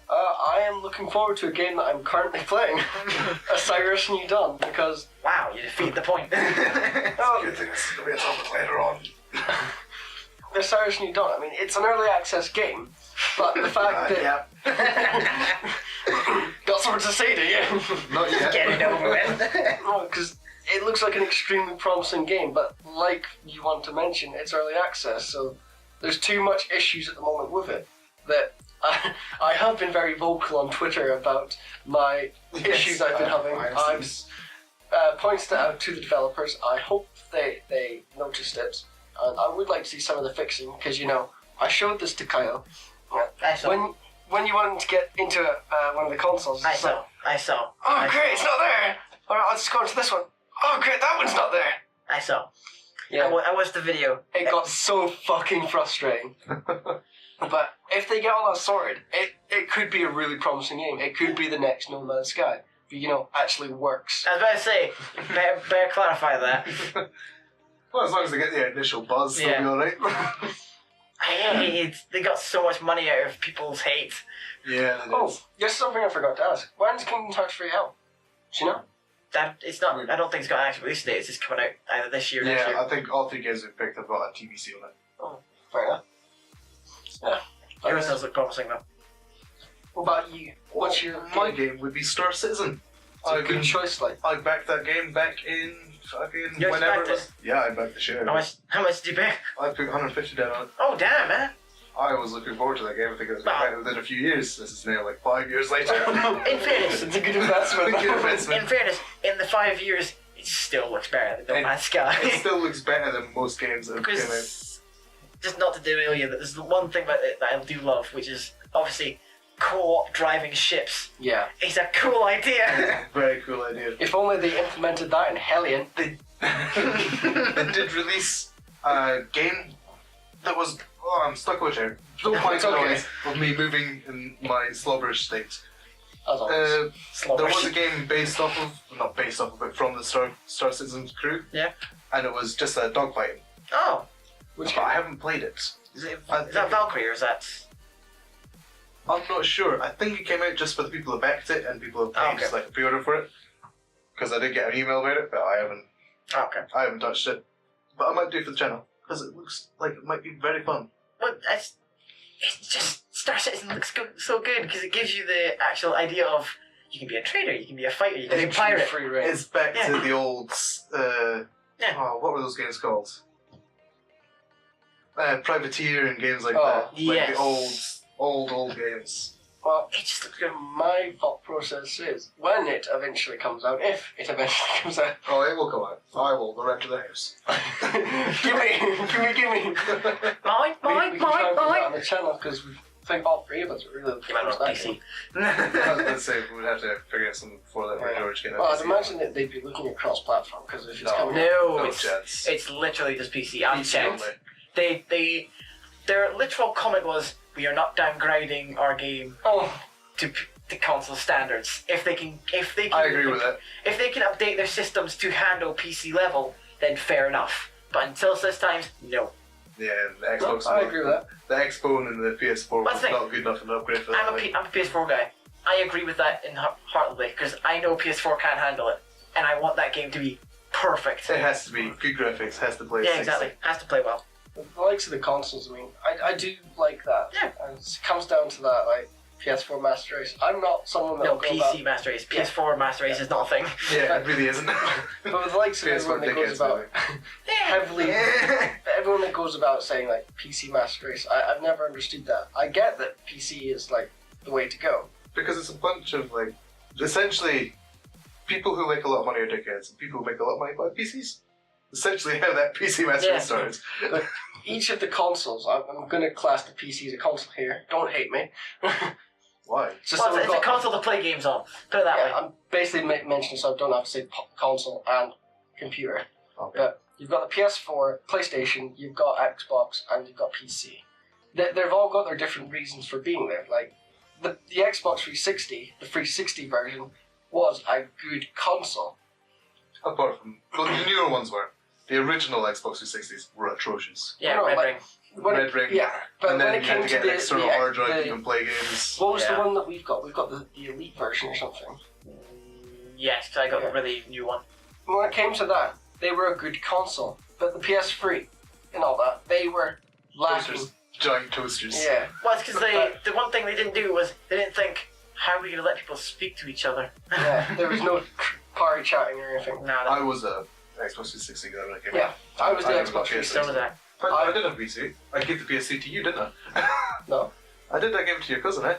I am looking forward to a game that I'm currently playing, Osiris New Dawn, because... Wow, you defeat the point. Oh, Good thing this is going to be a topic later on. Osiris New Dawn, I mean, it's an early access game, but the fact that... Got something to say to you? Not yet. Get it over with. No, because it looks like an extremely promising game, but like you want to mention, it's early access, so there's too much issues at the moment with it that I have been very vocal on Twitter about my issues I've been having. I've pointed it out to the developers. I hope they noticed it, and I would like to see some of the fixing, because, you know, I showed this to Kyle. When you wanted to get into one of the consoles, I saw. Oh, great, it's not there! Alright, I'll just go into this one. Oh, great, that one's not there! I saw. Yeah. I watched the video. It got so fucking frustrating. But if they get all that sorted, it could be a really promising game. It could be the next No Man's Sky. But, you know, actually works. I was about to say, better clarify that. Well, as long as they get the initial buzz, they'll be alright. They got so much money out of people's hate. Yeah, it Oh, is. there's something I forgot to ask. When's Kingdom Hearts 3 out? Do you know? It's not. I don't think it's got an actual release date. It's just coming out either this year or next year. Yeah, I think all three games we've picked have got a TBC on it. Oh, fair enough. Yeah. Yours does look promising though. What about you? What's your my game would be Star Citizen. It's a good choice, like. I backed that game back in fucking You whenever expect it was. Yeah, I backed the shit out of it. How much did you pay? I put 150 down on it. Oh damn, man! I was looking forward to that game. I think it was Wow. within a few years. This is now like 5 years later. In fairness, It's a good investment. Good investment. in fairness, in the 5 years, it still looks better than No Man's Sky. It still looks better than most games that have came out. Because just not to derail you, that there's the one thing about it that I do love, which is obviously co-op driving ships. Yeah. It's a cool idea. Very cool idea. If only they implemented that in Hellion. They did release a game that was. Oh, I'm stuck with it. Don't mind It's the okay. noise of me moving in my slubberish state. As always. There Slobbers. was a game based off of, not based off of, but from the Star Citizen's crew. Yeah. And it was just a dogfighting. Oh, Which But I haven't played it. is that Valkyrie or is that? I'm not sure. I think it came out just for the people who backed it and people who paid Oh, okay. like a pre-order for it. Because I did get an email about it, but I haven't touched it. But I might do it for the channel because it looks like it might be very fun. Well, it's just Star Citizen looks so good because it gives you the actual idea of you can be a trader, you can be a fighter, you can be a pirate. Free reign. It's back Yeah. to the old. Yeah. Oh, what were those games called? Privateer and games like Oh, that. Like yes. the old games. Well, It just looks good. My thought process is when it eventually comes out, if it eventually comes out, Oh, it will come out. I will go right to the house. give me. mine, We mine, can try mine, and put that mine. on the channel because we think all three of us are really You might looking not forward to PC. that game. Let's say we would have to figure out something before that for Yeah. George getting Well, a I'd PC. imagine that they'd be looking at cross-platform because if it's No. coming No, No it's chance. it's literally just PC. I've PC checked. only. Their literal comment was, "We are not downgrading our game Oh, to console standards. If they can, I agree with that. If they can update their systems to handle PC level, then fair enough. But until such times, no. Yeah, and the Xbox. I agree with that. The Xbone and the PS4 What's was the thing? not good enough an upgrade for I'm that. a PS4 guy. I agree with that in heartily because I know PS4 can't handle it, and I want that game to be perfect. It has to be good graphics. Has to play. Yeah, 60. exactly. Has to play well. the likes of the consoles, I mean, I do like that. Yeah. And it comes down to that, like, PS4 Master Race. I'm not someone that No, will go PC about... Master Race. PS4 Master Race is not a thing. Yeah, it really isn't. But with the likes of PS4 everyone that goes dickheads, about heavily... Everyone that goes about saying, like, PC Master Race, I've never understood that. I get that PC is, like, the way to go. Because it's a bunch of like, essentially, people who make a lot of money are dickheads, and people who make a lot of money buy PCs. Essentially, how that PC Master Yeah. Race started. Each of the consoles, I'm going to class the PC as a console here. Don't hate me. Why? Just Well, so we've it's a got- console to play games on. Put it that Yeah, way. I'm basically mentioning so I don't have to say console and computer. Okay. But you've got the PS4, PlayStation, you've got Xbox, and you've got PC. They've all got their different reasons for being there. Like, the Xbox 360, the 360 version, was a good console. Apart from, well, the newer ones were. The original Xbox 360s were atrocious. Yeah, No, Red like- Ring. When Red Ring. Yeah, but And when then it you had came to to get the, an external the, hard drive the you can play games. what was Yeah. the one that we've got? We've got the Elite version or something. Yes, because I got Yeah. a really new one. When it came to that, they were a good console. But the PS3 and all that, they were lacking. Toasters. Giant toasters. Yeah. Well, it's because the one thing they didn't do was they didn't think, how are we going to let people speak to each other? Yeah, there was no party chatting or anything. Nah, I was a Xbox 360 guy when I came Yeah, I was the I never got Xbox PS3. so was that. I did have a PC. I gave the PS3 to you, didn't I? No. I did. I gave it to your cousin, eh?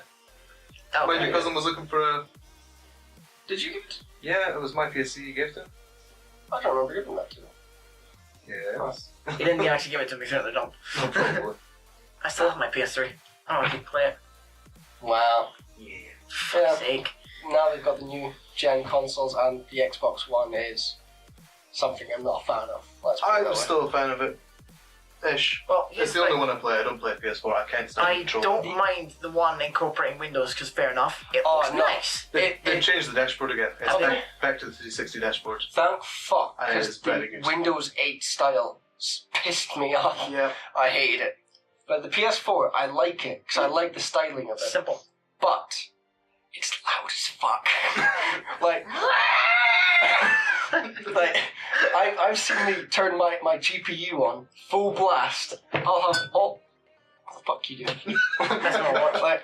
Oh, When okay. your cousin was looking for a... Did you give it? Yeah, it was my PS3 you gave to him. I don't remember giving that to them. Yeah. He didn't actually give it to me, so they don't. No problem. I still have my PS3. I want to keep playing it. Wow. Yeah. For Yeah. fuck's sake. Now they've got the new gen consoles, and the Xbox One is something I'm not a fan of. Let's put it I'm that way. still a fan of it. Ish. Well, It's here's the the only thing. one I play. I don't play PS4. I can't stand I control. don't mind the one incorporating Windows, because fair enough. It Oh, looks no. nice. They've It- changed the dashboard again. It's Okay. back to the 360 dashboard. Thank fuck, And it because is very the good. Windows 8 style pissed me off. Yeah. I hated it. But the PS4, I like it, because I like the styling of it. Simple. But it's loud as fuck. like, like I've seen me turn my GPU on full blast. I'll have all fuck you, dude. That's not what. Like,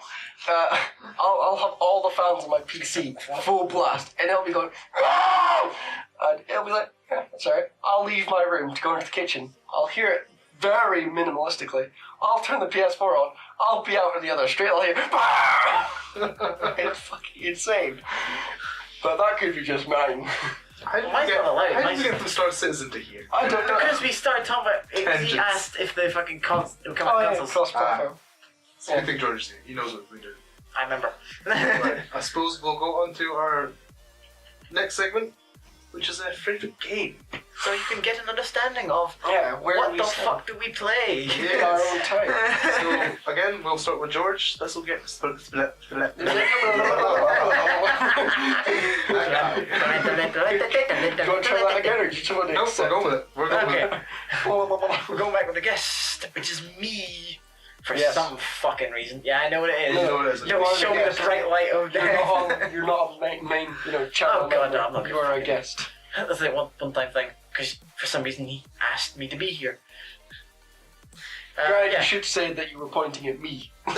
I'll have all the fans on my PC full blast, and it'll be going, "Ah!" And it'll be like, yeah, that's alright. I'll leave my room to go into the kitchen. I'll hear it very minimalistically. I'll turn the PS4 on. I'll be out on the other street. I'll hear, "Ah!" It's fucking insane. But that could be just mine. How did Mine's you not allowed. How did Mine's- you get from Star Citizen to here? I don't know. Because we started talking about it, he Tangents. asked if the fucking would come Oh, out yeah, consoles. cross-platform. It's a good thing George is here. He knows what we do. I remember. Right, I suppose we'll go on to our next segment, which is our favourite game. So you can get an understanding of Yeah, where what we the stand. fuck do we play? In our own time. So, again, we'll start with George. This will get split. Do you want to try that again, or do you just want to No, we're accept going with it. We're going with Okay, it. we're going back with the guest, which is me. For Yes. some fucking reason. Yeah, I know what it is. You know what it is. Don't are show the me the guest. bright light of You're not on. You're not on main. Channel. Oh, God, member. no, I'm not You are a gonna- guest. That's like one time thing. Because for some reason he asked me to be here. Greg, Yeah. you should say that you were pointing at me. I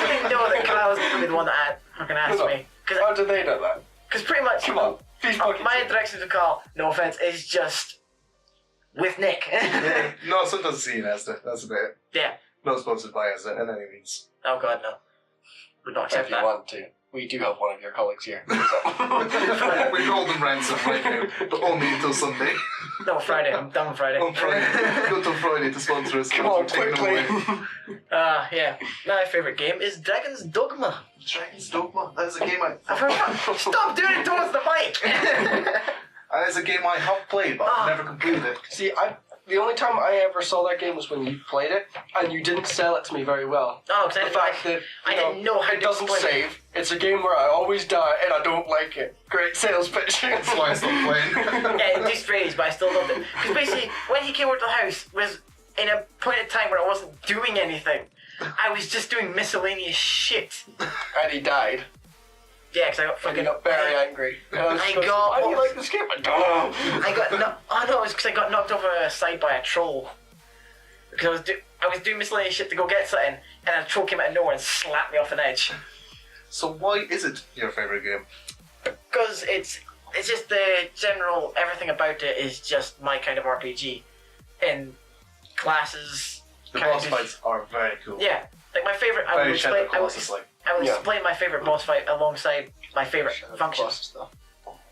didn't know that Kyle was going to be the one that fucking asked me. How did they know that? Because pretty much Come on, please fucking my say it. interaction with Kyle, no offense, is just with Nick. Yeah. No, sometimes seeing Asda. That's about it. Yeah. Not sponsored by Asda in any means. Oh god, no. Would not If accept you that. want to, we do have one of your colleagues here. We hold them ransom right now, but only until Sunday. No, Friday. I'm done on Friday. On Friday. Go till Friday to sponsor us. Come we're on, taking them quickly. away. Yeah. My favourite game is Dragon's Dogma. Dragon's Dogma. That is a game Stop doing it towards the mic! That is a game I have played, but I've never completed it. See, the only time I ever saw that game was when you played it, and you didn't sell it to me very well. Oh, because The fact that I didn't know how it to doesn't explain it. save. It's a game where I always die, and I don't like it. Great sales pitch. That's why I stopped playing. Yeah, it dispraised, but I still loved it. Because basically, when he came over to the house, was in a point in time where I wasn't doing anything. I was just doing miscellaneous shit. And he died. Yeah, because I got And fucking he got very angry. And I was I just got- why do you like this game? I don't know. I got oh no, it was because I got knocked over a side by a troll. Because I was doing miscellaneous shit to go get something, and a troll came out of nowhere and slapped me off an edge. So why is it your favourite game? Because it's just the general, everything about it is just my kind of RPG. In classes, The boss characters- fights are very cool. Yeah, like my favorite. I Very will Shadow explain. Colossus like. I will Yeah. explain my favorite boss fight alongside my favorite functions. Stuff.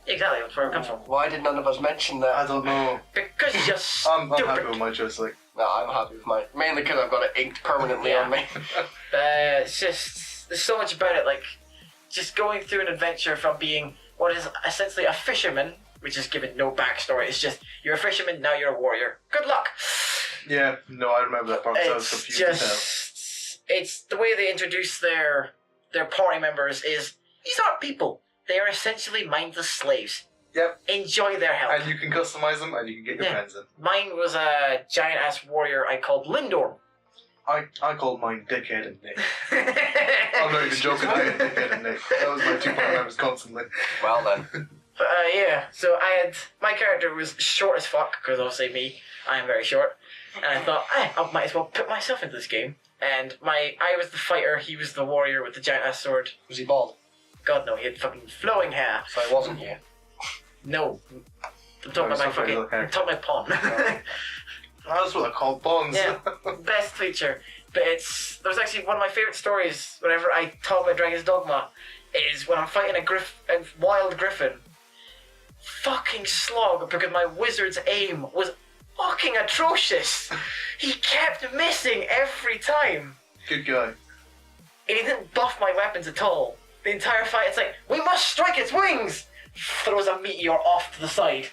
Exactly, that's where it comes from. Why did none of us mention I that? don't know. Because you're I'm happy with stupid. my choice. Like, No, I'm happy with mine. Mainly because I've got it inked permanently Yeah. on me. It's just there's so much about it. Like just going through an adventure from being what is essentially a fisherman, which is given no backstory. It's just you're a fisherman, now you're a warrior. Good luck. yeah, no, I remember that part. So I was It's confused as hell. just it's the way they introduce their party members is these aren't people. They are essentially mindless slaves. Yep. Enjoy their help. And you can customize them, and you can get your Yeah. friends in. Mine was a giant ass warrior I called Lindor. I called mine Dickhead and Nick. I'm not even joking. I had Dickhead and Nick. That was my two party members constantly. Well then. But yeah, so my character was short as fuck, because obviously me, I am very short. And I thought, I might as well put myself into this game. And I was the fighter, he was the warrior with the giant ass sword. Was he bald? God no, he had fucking flowing hair. So I wasn't you. No. I'm talking about my fucking, I'm talking about pawn. That's what I call bonds. Yeah. Best feature. But there's actually one of my favourite stories whenever I talk about Dragon's Dogma is when I'm fighting a wild griffin. Fucking slog, because my wizard's aim was fucking atrocious. He kept missing every time. Good guy. And he didn't buff my weapons at all. The entire fight, it's like, we must strike its wings! Throws a meteor off to the side.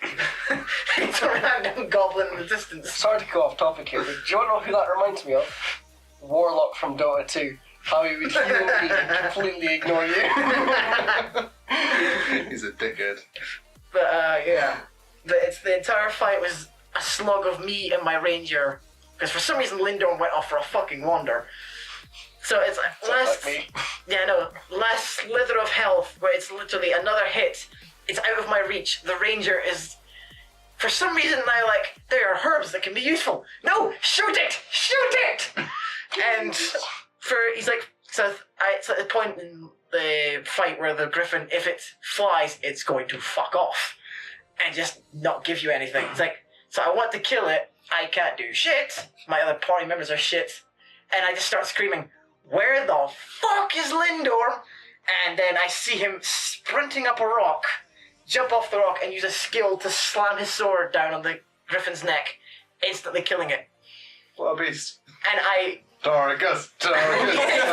It's a random goblin in the distance. Sorry to go off topic here, but do you want to know who that reminds me of? Warlock from Dota 2. How he would heal me and completely ignore you. He's a dickhead. But yeah, the entire fight was a slug of me and my ranger, because for some reason Lindorm went off for a fucking wander. So it's Sounds like me. less slither of health, where it's literally another hit. It's out of my reach. The ranger is, for some reason now, like, there are herbs that can be useful. No, shoot it! Shoot it! point in the fight where the griffin, if it flies, it's going to fuck off and just not give you anything. It's like, so I want to kill it. I can't do shit. My other party members are shit. And I just start screaming, where the fuck is Lindor? And then I see him sprinting up a rock, jump off the rock, and use a skill to slam his sword down on the griffin's neck, instantly killing it. What a beast. And I Dargus. I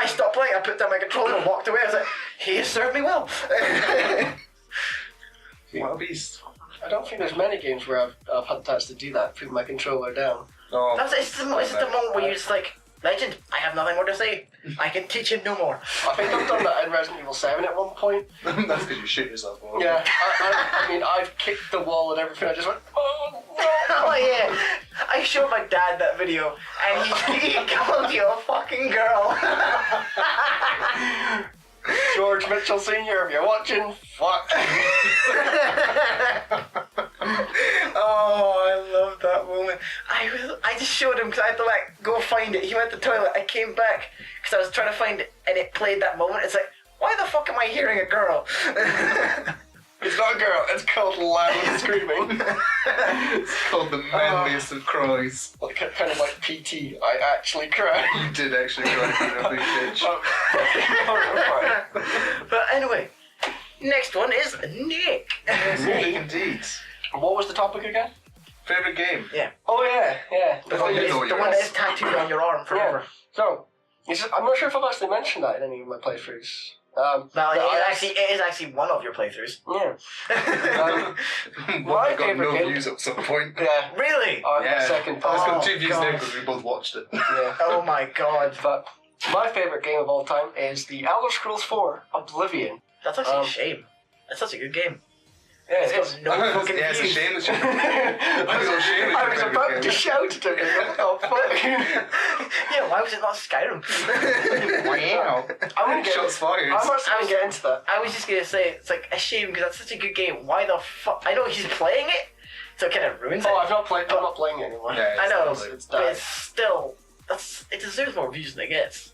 stopped playing, I put down my controller and walked away. I was like, he has served me well. What a beast. I don't think there's many games where I've had the chance to do that, put my controller down. Oh, It's the moment where you're just like, Legend, I have nothing more to say. I can teach him no more. I think I've done that in Resident Evil 7 at one point. that's because you shit yourself. More. Yeah, I mean, I've kicked the wall and everything. I just went, oh no! Oh yeah, I showed my dad that video, and he called you a fucking girl. George Mitchell Sr., if you're watching, fuck. Oh, I love that moment. I just showed him because I had to like go find it. He went to the toilet. I came back because I was trying to find it, and it played that moment. It's like, why the fuck am I hearing a girl? It's not a girl, it's called loud screaming. It's called the manliest of cries. Like, kind of like PT, I actually cried. You did actually cry for a big bitch. But anyway, next one is Nick. Nick, indeed. What was the topic again? Favourite game? Yeah. Oh yeah. The Oh, one, you is, know the yours. one that is tattooed on your arm forever. So, I'm not sure if I've actually mentioned that in any of my playthroughs. Well, but it is actually one of your playthroughs. Yeah. Well, I got favourite no game- views at some point. Yeah. Really? Yeah. Second I part. got Oh, 2 views God. there because we both watched it. Yeah. Oh my god. But my favourite game of all time is the Elder Scrolls 4 Oblivion. That's actually a shame. That's such a good game. Yeah, It's it is. got no fucking yeah, it's a views. shame that you I I was about to shout at him. Oh fuck! Yeah, why was it not Skyrim? Wow. I'm gonna get. Shots fired. I'm actually gonna get into that. I was just gonna say, it's like a shame because that's such a good game. Why the fuck? I know he's playing it, so it kind of ruins it. Oh, I'm not playing it anymore. Yeah, I know, it's but died. it's still, it deserves more views than it gets.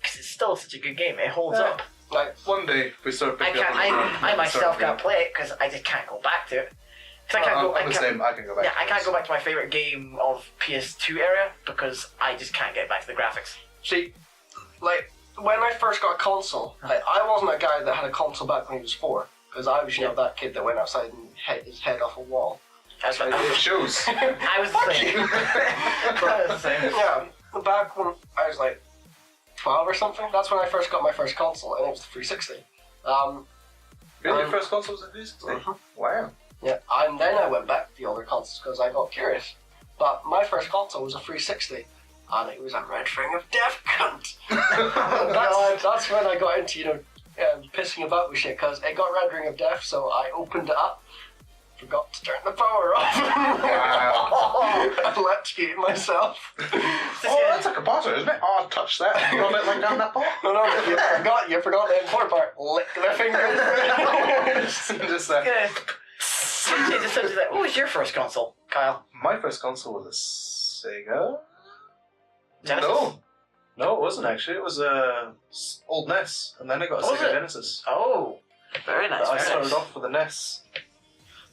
Because it's still such a good game. It holds Yeah. up. Like, One day we start I picking can't. up on the road I and myself start can't play it because I just can't go back to it. Because I can't go. I'm the same. I can go back. Yeah, to I can't this. go back to my favorite game of PS2 era because I just can't get back to the graphics. see, like when I first got a console, like, I wasn't a guy that had a console back when he was 4, because I was, that kid that went outside and hit his head off a wall. That's what It shows. I was the same. I was the same. Yeah, back when I was like 12 or something, that's when I first got my first console, and it was the 360. Really, your first console was a 360? Mhm. Wow. Yeah, and then I went back to the older consoles because I got curious. But my first console was a 360, and it was a red ring of death cunt. that's when I got into, pissing about with shit, because it got red ring of death, so I opened it up, forgot to turn the power off. I electrocuted myself. Oh, that's like a buzzer, isn't it? Oh, touch that. Rub it like down that ball. No, you forgot the important part. Lick the fingers. Just Yeah. What was your first console, Kyle? My first console was a Sega. Genesis? No, it wasn't actually. It was a old NES, and then I got a Oh, was Sega it? Genesis. Oh, very nice. I Very started nice. off with a NES,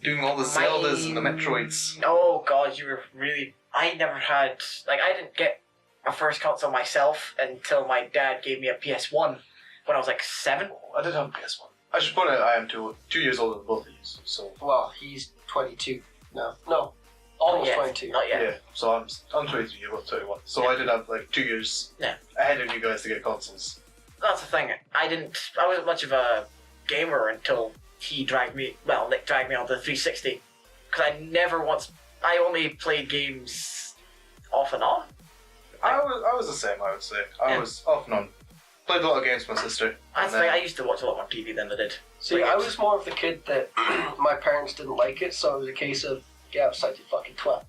doing all the Zeldas and the Metroids. Oh god, you were really. I never had. I didn't get a first console myself until my dad gave me a PS1 when I was 7. I did have a PS1. I should point out I am 2 years older than both of you, so Well, he's 22 now. No, almost Not yet. 22. Not yet. yeah. So I'm 23, you're about 21. So I did have 2 years ahead of you guys to get consoles. That's the thing. I wasn't much of a gamer until Nick dragged me onto the 360. Because I only played games off and on. I was the same, I would say. I Yeah. was off and on. Played a lot of games with my sister. That's and the thing, then- I used to watch a lot more TV than I did. See, I was more of the kid that my parents didn't like it, so it was a case of, get outside, you fucking twat.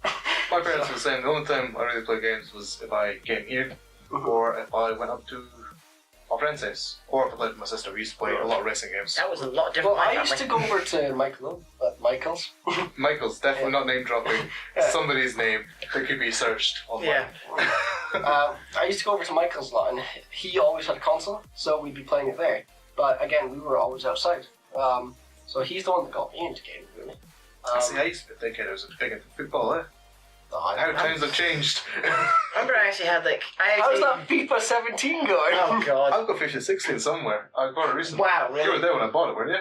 My parents were the same. The only time I really played games was if I came here, or if I went up to my friend's house, or if I played with my sister. We used to play a lot of racing games. That was a lot different. Well, from I my used to family. go over to Michael's. Michael's definitely not name dropping Yeah. somebody's name that could be searched online. Yeah. I used to go over to Michael's a lot, and he always had a console, so we'd be playing it there. But again, we were always outside. So he's the one that got me into gaming, really. See, I used to be thinking I was big into football, eh? How times have changed. Remember, I actually had like. How's that FIFA 17 going? Oh god. I've got FIFA 16 somewhere. I got it recently. Wow, really? You were there when I bought it, weren't you?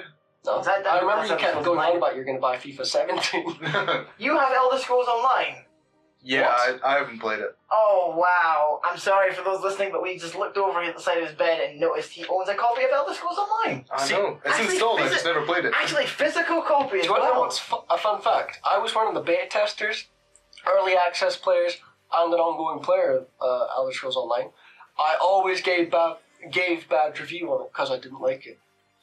No, I remember you kept going on about you're going to buy FIFA 17. You have Elder Scrolls Online. Yeah, I haven't played it. Oh wow! I'm sorry for those listening, but we just looked over at the side of his bed and noticed he owns a copy of Elder Scrolls Online. I know. It's installed, I just never played it. Actually, physical copy Do as you want to know well. what's a fun fact? I was one of the beta testers, early access players, and an ongoing player of Elder Scrolls Online. I always gave bad review on it because I didn't like it.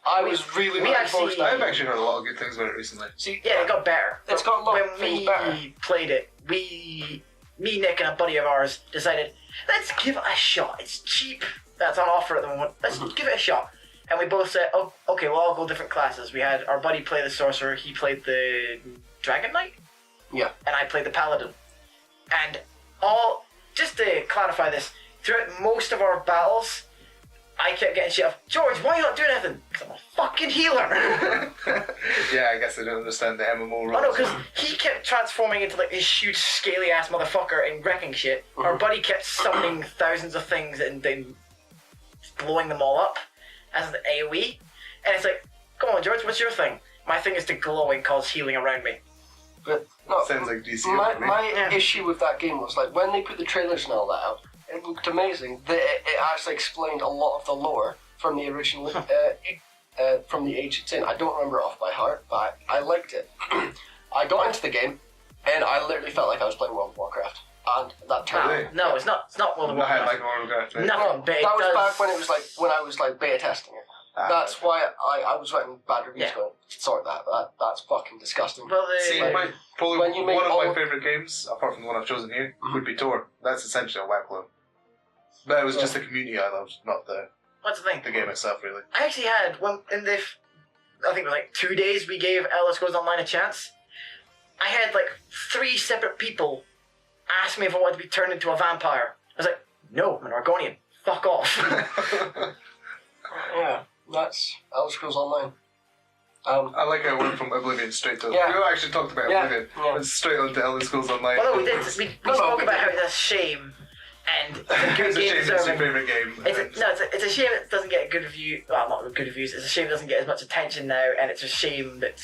I was really forced I've actually heard a lot of good things about it recently. See, Yeah, it got better. It's got a lot of when things we better. played it, me, Nick, and a buddy of ours decided, let's give it a shot. It's cheap. That's on offer at the moment. Let's give it a shot. And we both said, oh, okay, we'll all go different classes. We had our buddy play the Sorcerer, he played the Dragon Knight. Yeah. And I played the Paladin. And just to clarify this, throughout most of our battles, I kept getting shit off. George, why are you not doing anything? Because I'm a fucking healer. Yeah, I guess I don't understand the MMO rules. Oh no, because he kept transforming into like this huge scaly ass motherfucker and wrecking shit. Our buddy kept summoning thousands of things and then blowing them all up as an AoE. And it's like, come on George, what's your thing? My thing is to glow and cause healing around me. But no, Sounds like DC. my issue with that game was like when they put the trailers and all that out, it looked amazing. It actually explained a lot of the lore from the original, from the age it's in. I don't remember it off by heart, but I liked it. I got into the game, and I literally felt like I was playing World of Warcraft, and that turned. Really? No, it's not World of Nothing Warcraft. like World of Warcraft. eh? Nothing, but it That was does... back when I was like beta testing it. That's why I was writing bad reviews going, sort that. That's fucking disgusting. Well, See, Like, probably when you make one of my all- favourite games, apart from the one I've chosen here, would be Tor. That's essentially a web clone. But it was just the community I loved, not the what's the thing? game itself, really. I actually had one in the, I think it was like 2 days we gave Elder Scrolls Online a chance. I had like 3 separate people ask me if I wanted to be turned into a vampire. I was like, no, I'm an Argonian. Fuck off. Yeah, that's Elder Scrolls Online. I like how it went from Oblivion straight to... Yeah. We actually talked about Oblivion. Yeah. It's straight on to Elder Scrolls Online. Well, no, we did. We spoke we about did. how it's a shame, and it's a good It's a game shame it's your deserving. favourite game. It's a shame it doesn't get good review. Well, not good reviews. It's a shame it doesn't get as much attention now, and it's a shame that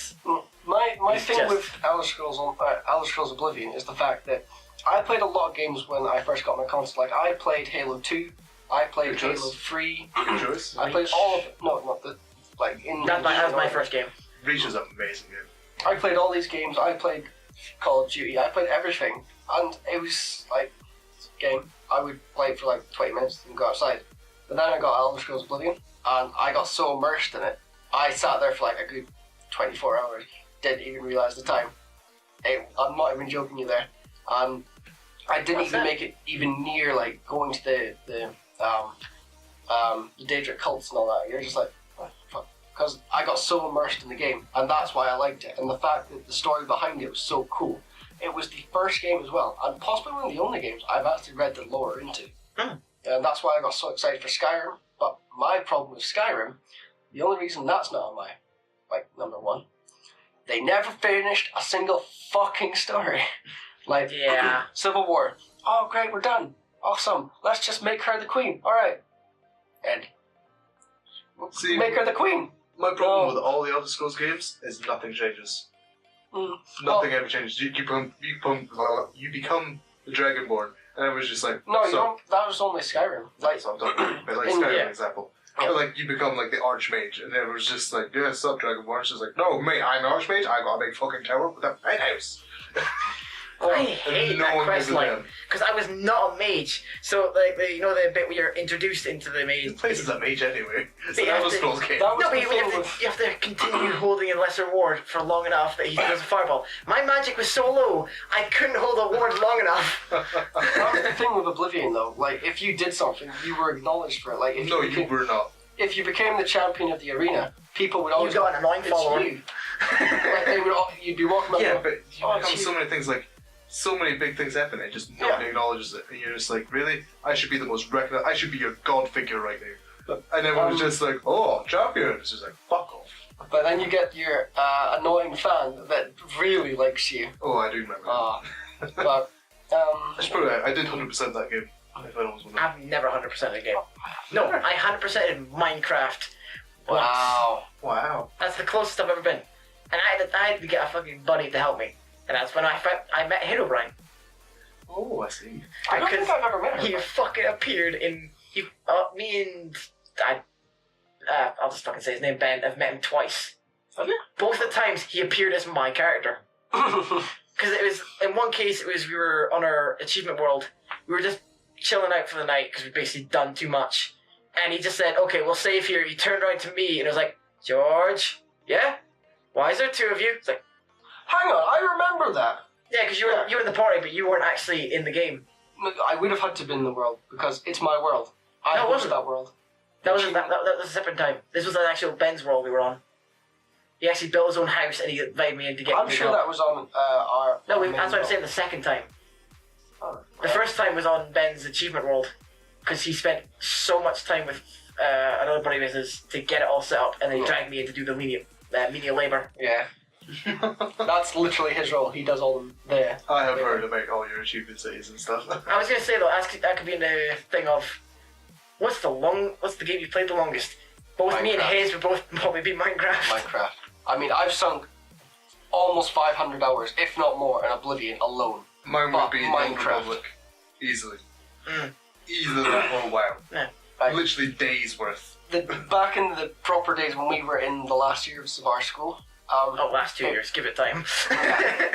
My It's thing just- with Elder Scrolls Oblivion is the fact that I played a lot of games when I first got my console. Like I played Halo 2, I played Good choice. Halo 3, Good choice. I played all of no, not the like in. that was my first game. Reach is an amazing game. I played all these games. I played Call of Duty. I played everything, and it was like a game. I would play it for like 20 minutes and go outside. But then I got Elder Scrolls Oblivion, and I got so immersed in it. I sat there for like a good 24 hours. Didn't even realize the time. I'm not even joking you there. I didn't What's even that? make it even near like going to the Daedric cults and all that. You're just like, oh, fuck. Because I got so immersed in the game, and that's why I liked it. And the fact that the story behind it was so cool. It was the first game as well, and possibly one of the only games I've actually read the lore into. And that's why I got so excited for Skyrim. But my problem with Skyrim, the only reason that's not on my number one, they never finished a single fucking story. Like Yeah. Civil War. Oh great, we're done. Awesome. Let's just make her the queen. All right. And See, make her the queen. my problem No. with all the Elder Scrolls games is nothing changes. Mm. Nothing ever changes. You become the Dragonborn, and it was just like No, you so, don't. That was only Skyrim. Like, that's what I'm talking about. But like in- Skyrim yeah. example. Yeah. But like you become like the Archmage, and it was just like, yeah, sup Dragonborn. She's like, no, mate, I'm an Archmage. I got a big fucking tower with a penthouse. I hate no that one quest gives a line damn. because I was not a mage. So like the bit where you're introduced into the mage. This place is a mage anyway. It's an Yeah, Elder the- Scrolls game. that was No, but the you thing have, with. you have to continue holding a lesser ward for long enough that he throws a fireball. My magic was so low, I couldn't hold a ward long enough. That was the thing with Oblivion, though. Like, if you did something, you were acknowledged for it. Like, if No, you you became, were not. if you became the champion of the arena, people would You always got an annoying it's follower. you. Like, you'd be walking around. Yeah, going, but you Oh, become gee. so many things like so many big things happen and just nobody acknowledges it. And you're just like, really? I should be the most recognized. I should be your god figure right now. And everyone's just like, oh, champion. It's just like, fuck off. But then you get your annoying fan that really likes you. Oh, I do remember. But I should put it out. I did 100% that game. If I was I've never 100% a game. No, I 100% in Minecraft. Wow. Wow. That's the closest I've ever been. And I had to get a fucking buddy to help me. And that's when I met Herobrine. Oh, I see. I don't think I've ever met her. He fucking appeared in... me and... I'll just fucking say his name, Ben. I've met him twice. Have you? Both the times he appeared as my character. Because it was... In one case, it was we were on our achievement world. We were just chilling out for the night because we'd basically done too much. And he just said, okay, we'll save here. He turned around to me and was like, George? Yeah? Why is there two of you? It's like... Hang on, I remember that. Yeah, because you were in the party, but you weren't actually in the game. I would have had to be in the world because it's my world. I No, it hosted wasn't. that world. That was a separate time. This was an actual Ben's world we were on. He actually built his own house and he invited me in to get I'm me sure help. that was on our. No, main that's what I'm world. saying. The second time. Oh, The first time was on Ben's achievement world because he spent so much time with another buddy of his to get it all set up, and then he dragged me in to do the menial labor. Yeah. That's literally his role. He does all the. I have heard about all your achievement cities and stuff. I was gonna say though, that could be in the thing of what's the game you played the longest? Both me and Minecraft. Hayes would both probably be Minecraft. Minecraft. I mean, I've sunk almost 500 hours, if not more, in Oblivion alone. Mine would be Minecraft. Republic. Easily. Mm. Easily that. Oh, wow. Yeah. Literally days worth. Back in the proper days when we were in the last years of our school. Last 2 years, give it time.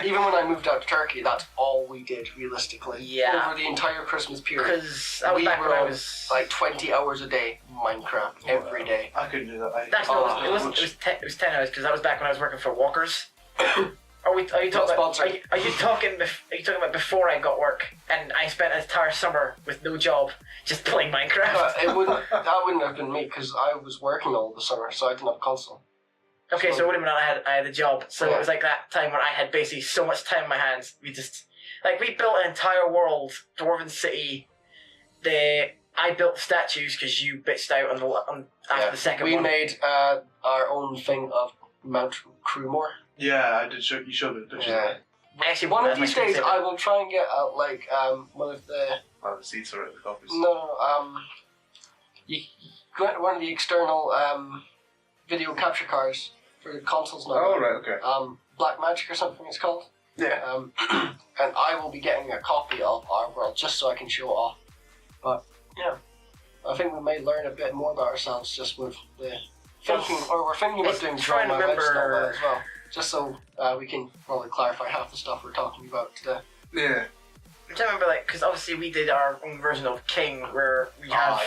Even when I moved out to Turkey, that's all we did realistically. Yeah. Over the entire Christmas period. Because that was back when I was like 20 hours a day Minecraft every day. I couldn't do that. Actually, it was 10 hours because that was back when I was working for Walkers. Are you talking Not about? sponsored. Are you talking about before I got work and I spent an entire summer with no job just playing Minecraft? That wouldn't have been me because I was working all the summer, so I didn't have a console. Okay, so it would have been I had a job. So Yeah. it was like that time when I had basically so much time in my hands. We built an entire world, Dwarven City. I built statues because you bitched out after the second we one. made our own thing of Mount Crewmore. Yeah, I did. You showed it, didn't you? Yeah. Actually, One of that's my these days, screensaver. I will try and get one of the Oh, the seats are at the copies. you get one of the external video capture cards for the consoles now. Oh, right, okay. Black Magic or something it's called. Yeah. And I will be getting a copy of our world just so I can show it off. But yeah, I think we may learn a bit more about ourselves just with the thinking, or we're thinking about It's doing trying Draw to My Webs and all that remember- as well, just so we can probably clarify half the stuff we're talking about today. Yeah. I'm trying to remember, because obviously we did our own version of King where we have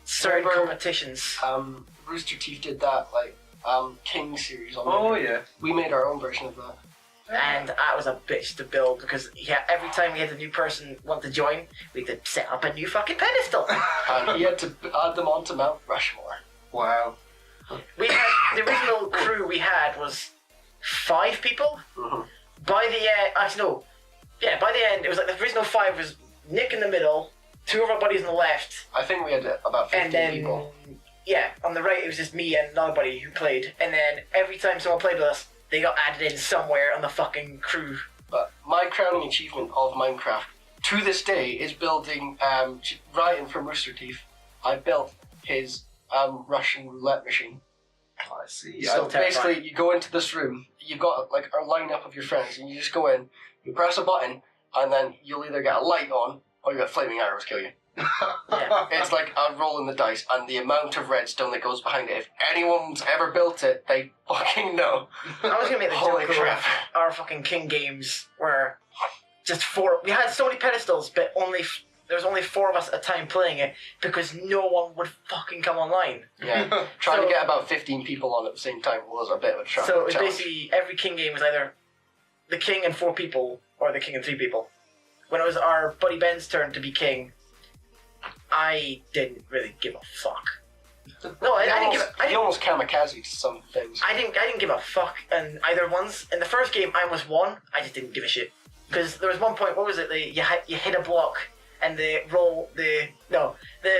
certain Remember- competitions. Rooster Teeth did that King series on Oh, there. yeah. We made our own version of that. And that was a bitch to build because every time we had a new person want to join, we had to set up a new fucking pedestal. And he had to add them onto Mount Rushmore. Wow. We had the original crew we had was 5 people. Mm-hmm. By the by the end it was like the original 5 was Nick in the middle, 2 of our buddies on the left, I think we had about 15 and then people. on the right it was just me and another buddy who played. And then every time someone played with us, they got added in somewhere on the fucking crew. But my crowning achievement of Minecraft to this day is building Ryan from Rooster Teeth. I built his Russian roulette machine. I see. So terrifying. basically, you go into this room, you've got like a lineup of your friends, and you just go in, you press a button, and then you'll either get a light on or you get flaming arrows kill you. Yeah. It's like a roll in the dice, and the amount of redstone that goes behind it. If anyone's ever built it, they fucking know. I was gonna make the Holy joke crap. of our fucking King games where just 4. We had so many pedestals, but there was only 4 of us at a time playing it because no one would fucking come online. Yeah, trying to So- get about 15 people on at the same time was a bit of a So it was challenge. basically every King game was either the King and 4 people or the King and 3 people. When it was our buddy Ben's turn to be King, I didn't really give a fuck. No, I He almost kamikaze some things. didn't give a fuck in either ones. In the first game, I almost won. I just didn't give a shit. because there was one point. What was it? You hit a block and the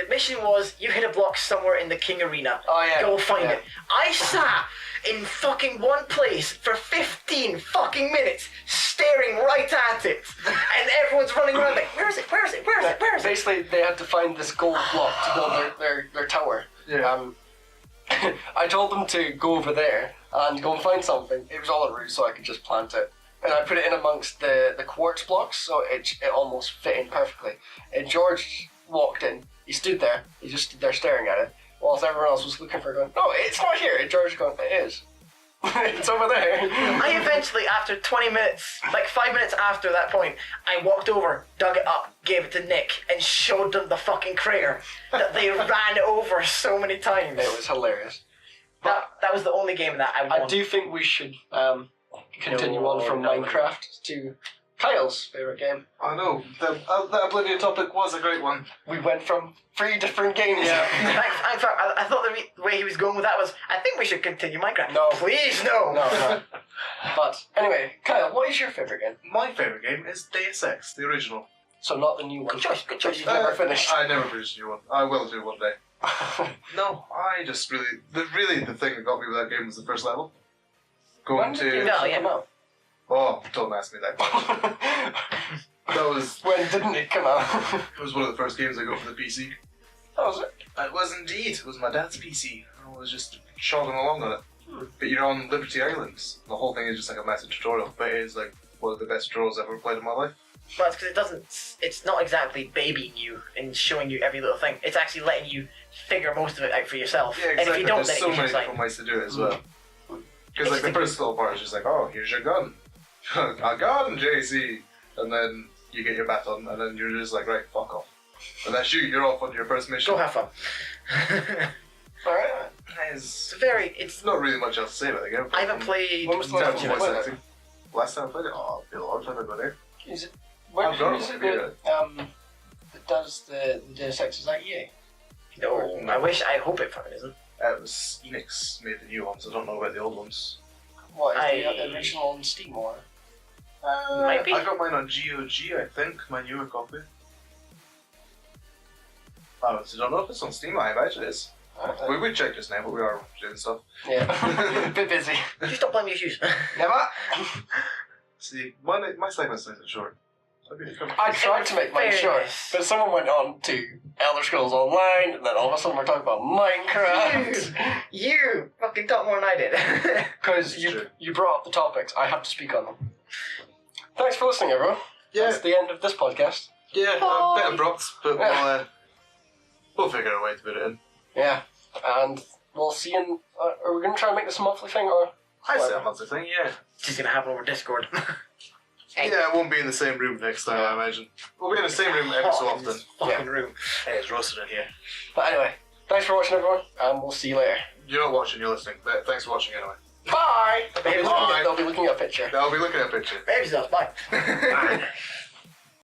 mission was you hit a block somewhere in the King Arena. Oh yeah. Go find yeah. it. I sat in fucking one place for 15 fucking minutes, staring right at it, and everyone's running around like, where is it? Where is it? Where is it? Where is it? Basically, they had to find this gold block to build their tower. Yeah. I told them to go over there and go and find something. It was all a ruse, so I could just plant it. And I put it in amongst the quartz blocks, so it almost fit in perfectly. And George walked in. He stood there. He just stood there staring at it, whilst everyone else was looking for it, going, no, it's not here. And George going, it is. It's over there. I eventually, after 20 minutes, like 5 minutes after that point, I walked over, dug it up, gave it to Nick, and showed them the fucking crater that they ran over so many times. It was hilarious. That was the only game that I won. I do think we should continue on from Minecraft to Kyle's favourite game. I know. That Oblivion topic was a great one. We went from 3 different games. Yeah. In fact, I thought the way he was going with that was, I think we should continue Minecraft. No. Please, no. No. But anyway, Kyle, what is your favourite game? My favourite game is Deus Ex, the original. So not the new one. Good choice, good choice. You've never finished. I never finished a new one. I will do one day. No, I just really the thing that got me with that game was the first level. When did the original come out? Oh, don't ask me that question. That was When didn't it come out? it was one of the first games I got for the PC. That was it. It was indeed. It was my dad's PC. I was just shogging along on it. But you're on Liberty Islands. The whole thing is just like a massive tutorial, but it is like one of the best tutorials I've ever played in my life. Well, it's because it's not exactly babying you and showing you every little thing. It's actually letting you figure most of it out for yourself. Yeah, exactly. And if you don't, There's then so it's many just like, different ways to do it as well. Because like the first little part is just like, oh, here's your gun. A gun, JC. And then you get your baton, and then you're just like, right, fuck off. And that's you. You're off on your first mission. go have fun. Alright. It's not really much else to say about the game. I haven't played. When was the last time you Terrible voice played it? acting. Last time I played it? Oh, it's been a long time ago there. Is it? Where I've got is it, it yeah. that does the Deus Ex? Is that EA? No, I hope it fucking isn't. It was Enix made the new ones. I don't know about the old ones. What, is the original on Steam or? Might be. I got mine on GOG, I think, my newer copy. Oh, so I don't know if it's on Steam. I imagine it is. We would check just now, but we are doing stuff. Yeah. Bit busy. You stop playing your shoes. Never. See, my segment's nice and short. I tried to make mine short, but someone went on to Elder Scrolls Online, and then all of a sudden we're talking about Minecraft. You fucking talk more than I did. Because you brought up the topics, I have to speak on them. Thanks for listening, everyone. Yeah. That's the end of this podcast. Yeah, a bit abrupt, but Yeah. we'll figure a way to put it in. Yeah, and we'll see you. Are we going to try and make this a monthly thing, or? I say a monthly thing, yeah. It's just gonna happen over Discord. Yeah, it won't be in the same room next time, I imagine. We'll be in the same room every so often. Fucking room. Hey, it's roasted in here. But anyway, thanks for watching, everyone, and we'll see you later. You're not watching, you're listening. But thanks for watching anyway. Bye! Bye. They'll be looking at a picture. I'll be looking at a picture. Baby stuff, bye. Bye.